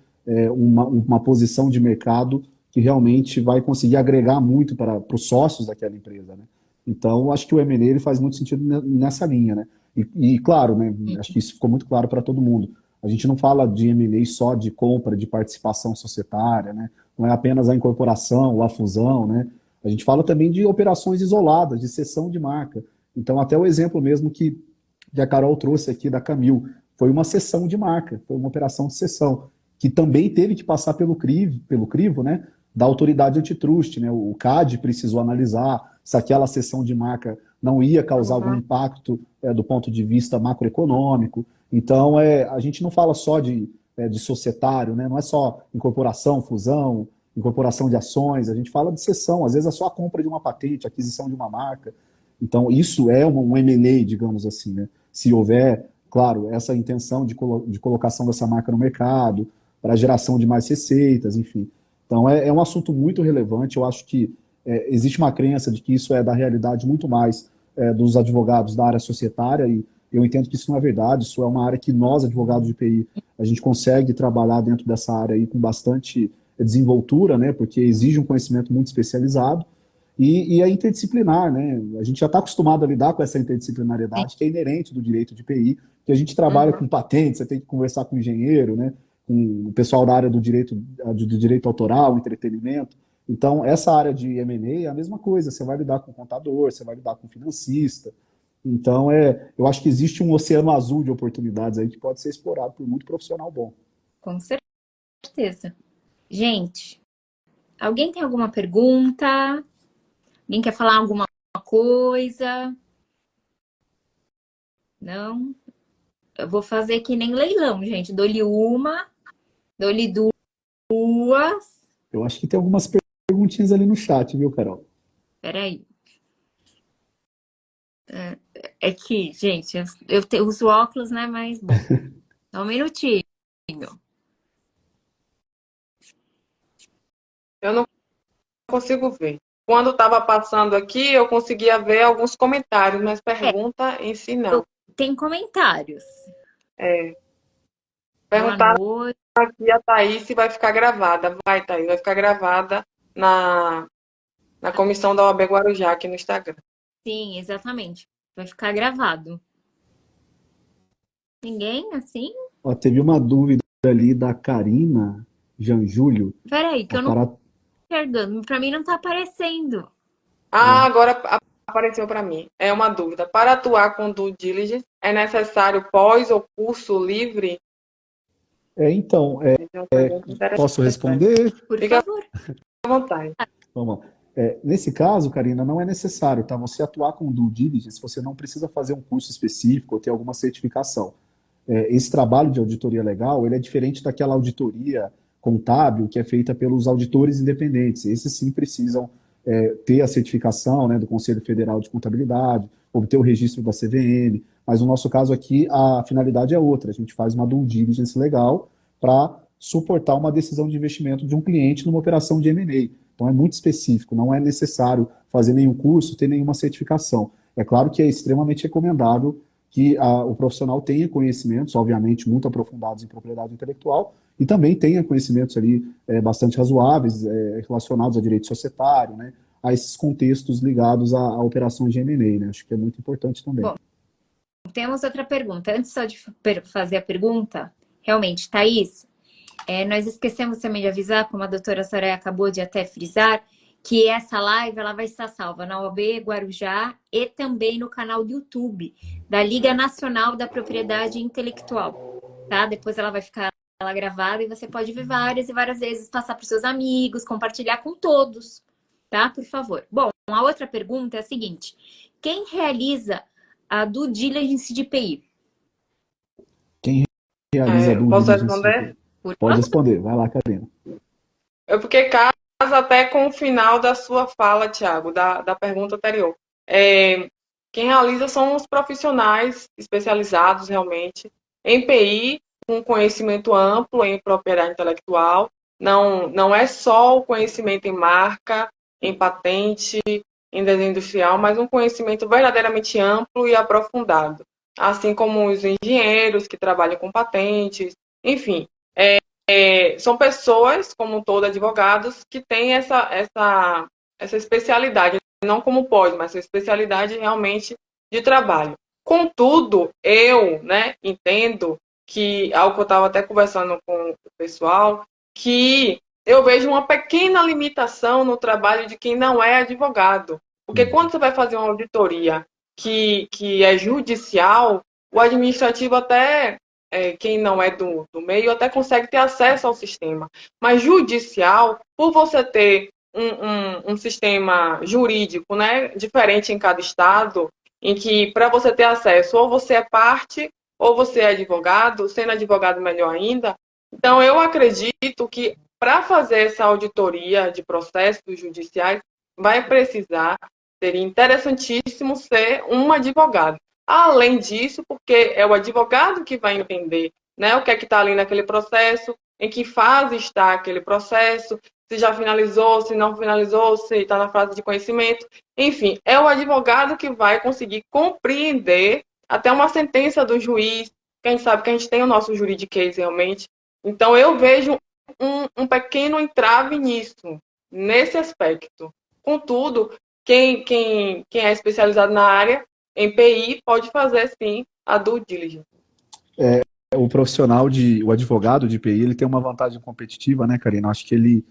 uma posição de mercado que realmente vai conseguir agregar muito para os sócios daquela empresa, né? Então, acho que o M&A ele faz muito sentido nessa linha, né? E claro, né, acho que isso ficou muito claro para todo mundo. A gente não fala de M&A só de compra, de participação societária, né? Não é apenas a incorporação ou a fusão, né? A gente fala também de operações isoladas, de cessão de marca. Então, até o exemplo mesmo que a Carol trouxe aqui da Camil, foi uma cessão de marca, foi uma operação de cessão, que também teve que passar pelo crivo, né, da autoridade antitrust, né? O CAD precisou analisar se aquela cessão de marca não ia causar algum impacto do ponto de vista macroeconômico. Então, a gente não fala só de societário, né? Não é só incorporação, fusão, incorporação de ações, a gente fala de cessão, às vezes é só a compra de uma patente, aquisição de uma marca. Então, isso é um M&A, digamos assim, né? Se houver, claro, essa intenção de colocação dessa marca no mercado, para geração de mais receitas, enfim. Então, é um assunto muito relevante. Eu acho que existe uma crença de que isso é da realidade muito mais dos advogados da área societária, e eu entendo que isso não é verdade. Isso é uma área que nós, advogados de PI, a gente consegue trabalhar dentro dessa área aí com bastante desenvoltura, né? Porque exige um conhecimento muito especializado. E é interdisciplinar, né? A gente já está acostumado a lidar com essa interdisciplinariedade que é inerente do direito de PI, que a gente trabalha com patentes, você tem que conversar com o engenheiro, né? Com o pessoal da área do direito autoral, entretenimento. Então, essa área de M&A é a mesma coisa, você vai lidar com contador, você vai lidar com financista. Então, eu acho que existe um oceano azul de oportunidades aí que pode ser explorado por muito profissional bom. Com certeza. Gente, alguém tem alguma pergunta? Alguém quer falar alguma coisa? Não? Eu vou fazer que nem leilão, gente. Dou-lhe uma, dou-lhe duas. Eu acho que tem algumas perguntinhas ali no chat, viu, Carol? Peraí. É que, gente, eu uso óculos, né? Mas, bom, só um minutinho. Eu não consigo ver. Quando estava passando aqui, eu conseguia ver alguns comentários, mas pergunta em si não. Tem comentários. Boa Perguntaram noite. aqui a Thaís se vai ficar gravada. Vai, Thaís, vai ficar gravada na comissão da OAB Guarujá aqui no Instagram. Sim, exatamente. Vai ficar gravado. Ninguém assim? Ó, teve uma dúvida ali da Karina Janjúlio. Peraí, que A eu não tô para... enxergando. Pra mim não tá aparecendo. Agora apareceu para mim. É uma dúvida. Para atuar com due diligence, é necessário pós ou curso livre? Então, É uma pergunta posso interessante. responder? Por Fica favor. à vontade. Vamos lá. Nesse caso, Karina, não é necessário, tá? Você atuar com due diligence, você não precisa fazer um curso específico ou ter alguma certificação. Esse trabalho de auditoria legal, ele é diferente daquela auditoria contábil que é feita pelos auditores independentes. Esses sim precisam ter a certificação, né, do Conselho Federal de Contabilidade, obter o registro da CVM, mas no nosso caso aqui a finalidade é outra. A gente faz uma due diligence legal para suportar uma decisão de investimento de um cliente numa operação de M&A. Então é muito específico, não é necessário fazer nenhum curso, ter nenhuma certificação. É claro que é extremamente recomendável que o profissional tenha conhecimentos, obviamente, muito aprofundados em propriedade intelectual, e também tenha conhecimentos ali bastante razoáveis, relacionados a direito societário, né, a esses contextos ligados a operações de M&A, né, acho que é muito importante também. Bom, temos outra pergunta. Antes só de fazer a pergunta, realmente, Thaís, nós esquecemos também de avisar, como a doutora Soraya acabou de até frisar, que essa live ela vai estar salva na OAB Guarujá e também no canal do YouTube da Liga Nacional da Propriedade Intelectual, tá? Depois ela vai ficar lá gravada e você pode ver várias e várias vezes, passar para os seus amigos, compartilhar com todos, tá? Por favor. Bom, a outra pergunta é a seguinte: quem realiza a due diligence de PI? Quem realiza a due Posso diligence? responder? Pode responder, vai lá, Karina. Porque casa até com o final da sua fala, Tiago, da pergunta anterior. Quem realiza são os profissionais especializados realmente em PI, com conhecimento amplo em propriedade intelectual. Não é só o conhecimento em marca, em patente, em desenho industrial, mas um conhecimento verdadeiramente amplo e aprofundado. Assim como os engenheiros que trabalham com patentes, enfim. São pessoas, como todo advogados, que têm essa especialidade, não como pode, mas essa especialidade realmente de trabalho. Contudo, eu, né, entendo que, algo que eu estava até conversando com o pessoal, que eu vejo uma pequena limitação no trabalho de quem não é advogado. Porque quando você vai fazer uma auditoria que é judicial, o administrativo até quem não é do meio até consegue ter acesso ao sistema. Mas judicial, por você ter um sistema jurídico, né, diferente em cada estado, em que para você ter acesso, ou você é parte, ou você é advogado, sendo advogado melhor ainda. Então, eu acredito que para fazer essa auditoria de processos judiciais, vai precisar, seria interessantíssimo ser um advogado. Além disso, porque é o advogado que vai entender, né, o que é que está ali naquele processo, em que fase está aquele processo, se já finalizou, se não finalizou, se está na fase de conhecimento. Enfim, é o advogado que vai conseguir compreender até uma sentença do juiz, que a gente sabe que a gente tem o nosso juridiquês realmente. Então, eu vejo um pequeno entrave nisso, nesse aspecto. Contudo, quem é especializado na área, em PI, pode fazer, sim, a due diligence. O advogado de PI, ele tem uma vantagem competitiva, né, Karina? Acho que ele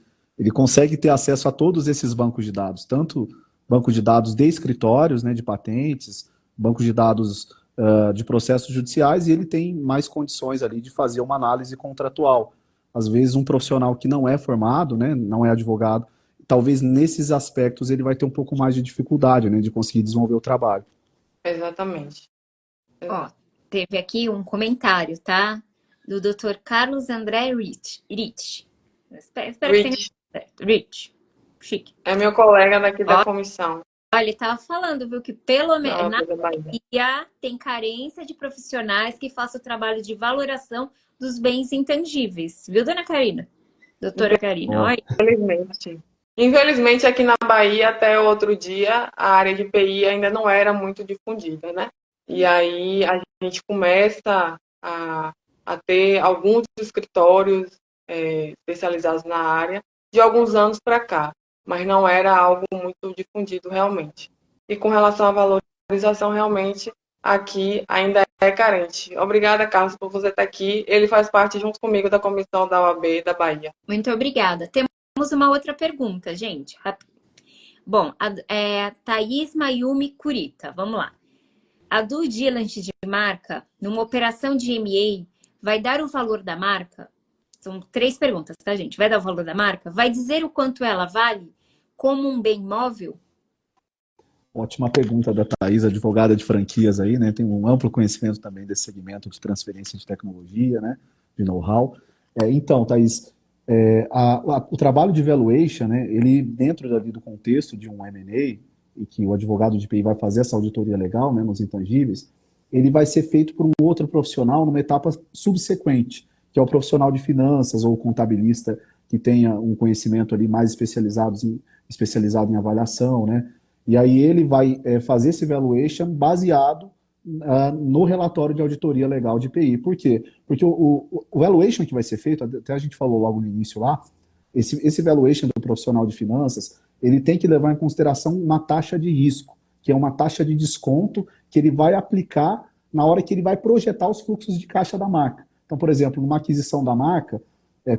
consegue ter acesso a todos esses bancos de dados, tanto banco de dados de escritórios, né, de patentes, banco de dados de processos judiciais, e ele tem mais condições ali de fazer uma análise contratual. Às vezes, um profissional que não é formado, né, não é advogado, talvez nesses aspectos ele vai ter um pouco mais de dificuldade, né, de conseguir desenvolver o trabalho. Exatamente. Ó, teve aqui um comentário, tá? Do Dr. Carlos André Rich. Espero que tenha certo. Rich. Chique. É meu colega daqui da comissão. Olha, ele estava falando, viu, que pelo menos na da Bahia. Bahia tem carência de profissionais que façam o trabalho de valoração dos bens intangíveis. Viu, dona Karina? Doutora Karina, olha. Infelizmente, aqui na Bahia, até outro dia, a área de PI ainda não era muito difundida, né? E aí a gente começa a ter alguns escritórios especializados na área de alguns anos para cá, mas não era algo muito difundido realmente. E com relação à valorização, realmente, aqui ainda é carente. Obrigada, Carlos, por você estar aqui. Ele faz parte, junto comigo, da comissão da OAB da Bahia. Muito obrigada. Temos uma outra pergunta, gente. Bom, a Thaís Mayumi Kurita, vamos lá. A due diligence de marca, numa operação de M&A, vai dar o valor da marca? São 3 perguntas, tá, gente? Vai dar o valor da marca? Vai dizer o quanto ela vale como um bem móvel? Ótima pergunta da Thaís, advogada de franquias aí, né? Tem um amplo conhecimento também desse segmento de transferência de tecnologia, né? De know-how. Então, Thaís, o trabalho de valuation, né? Ele, dentro do contexto de um M&A, e que o advogado de PI vai fazer essa auditoria legal, né? Nos intangíveis, ele vai ser feito por um outro profissional numa etapa subsequente, que é o profissional de finanças ou contabilista que tenha um conhecimento ali mais especializado em avaliação, né? E aí ele vai fazer esse valuation baseado no relatório de auditoria legal de PI. Por quê? Porque o valuation que vai ser feito, até a gente falou logo no início lá, esse valuation do profissional de finanças, ele tem que levar em consideração uma taxa de risco, que é uma taxa de desconto que ele vai aplicar na hora que ele vai projetar os fluxos de caixa da marca. Então, por exemplo, numa aquisição da marca,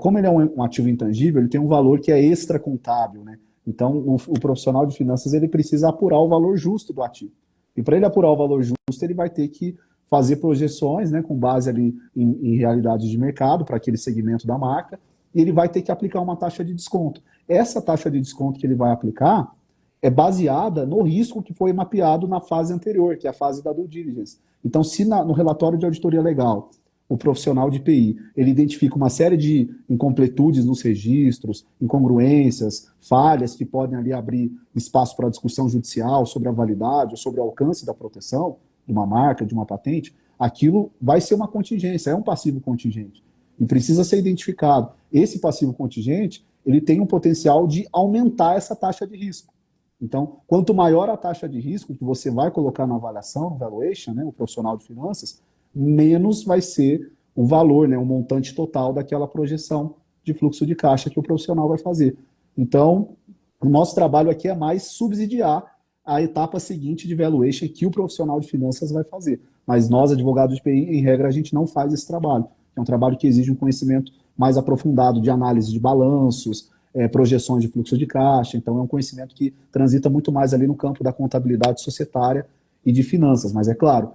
como ele é um ativo intangível, ele tem um valor que é extra contábil, né? Então, o profissional de finanças ele precisa apurar o valor justo do ativo. E para ele apurar o valor justo, ele vai ter que fazer projeções, né, com base ali em realidades de mercado para aquele segmento da marca, e ele vai ter que aplicar uma taxa de desconto. Essa taxa de desconto que ele vai aplicar é baseada no risco que foi mapeado na fase anterior, que é a fase da due diligence. Então, se no relatório de auditoria legal o profissional de PI, ele identifica uma série de incompletudes nos registros, incongruências, falhas que podem ali abrir espaço para discussão judicial sobre a validade ou sobre o alcance da proteção de uma marca, de uma patente, aquilo vai ser uma contingência, é um passivo contingente e precisa ser identificado. Esse passivo contingente, ele tem um potencial de aumentar essa taxa de risco. Então, quanto maior a taxa de risco que você vai colocar na avaliação, no valuation, né, o profissional de finanças, menos vai ser o valor, né, o montante total daquela projeção de fluxo de caixa que o profissional vai fazer. Então, o nosso trabalho aqui é mais subsidiar a etapa seguinte de valuation que o profissional de finanças vai fazer. Mas nós, advogados de PI, em regra, a gente não faz esse trabalho. É um trabalho que exige um conhecimento mais aprofundado de análise de balanços, projeções de fluxo de caixa. Então, é um conhecimento que transita muito mais ali no campo da contabilidade societária e de finanças. Mas, é claro,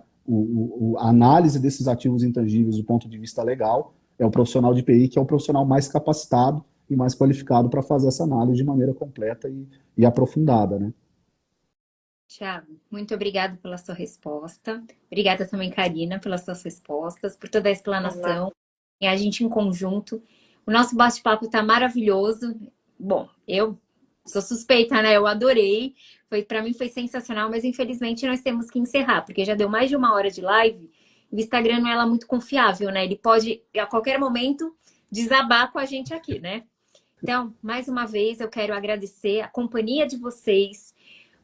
a análise desses ativos intangíveis do ponto de vista legal é o profissional de PI que é o profissional mais capacitado e mais qualificado para fazer essa análise de maneira completa e aprofundada, né? Thiago, muito obrigado pela sua resposta. Obrigada também, Karina, pelas suas respostas, por toda a explanação. E a gente em conjunto. O nosso bate-papo está maravilhoso. Bom, eu sou suspeita, né? Eu adorei. Para mim foi sensacional, mas infelizmente nós temos que encerrar, porque já deu mais de 1 hora de live. O Instagram não é lá muito confiável, né? Ele pode, a qualquer momento, desabar com a gente aqui, né? Então, mais uma vez, eu quero agradecer a companhia de vocês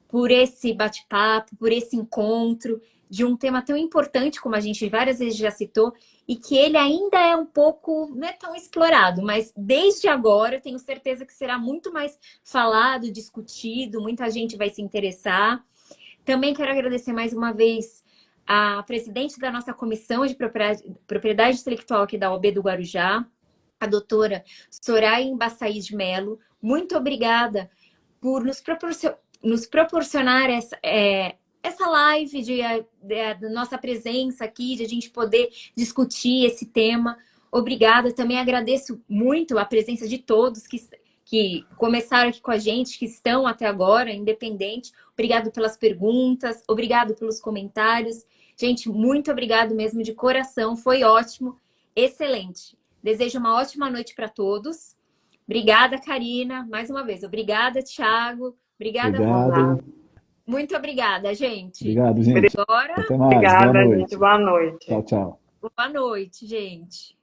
por esse bate-papo, por esse encontro de um tema tão importante, como a gente várias vezes já citou, e que ele ainda é um pouco, não é tão explorado, mas desde agora eu tenho certeza que será muito mais falado, discutido, muita gente vai se interessar. Também quero agradecer mais uma vez a presidente da nossa comissão de propriedade intelectual aqui da OAB do Guarujá, a doutora Soraya Embaçaí de Mello. Muito obrigada por nos proporcionar essa live da nossa presença aqui, de a gente poder discutir esse tema. Obrigada. Também agradeço muito a presença de todos que começaram aqui com a gente, que estão até agora, independente. Obrigado pelas perguntas, obrigado pelos comentários. Gente, muito obrigado mesmo de coração. Foi ótimo, excelente. Desejo uma ótima noite para todos. Obrigada, Karina, mais uma vez. Obrigada, Thiago. Obrigada, Obrigado. Muito obrigada, gente. Obrigado, gente. Agora, Até mais. Boa Obrigada, noite. gente. Boa noite. Tchau, tchau. boa noite, gente.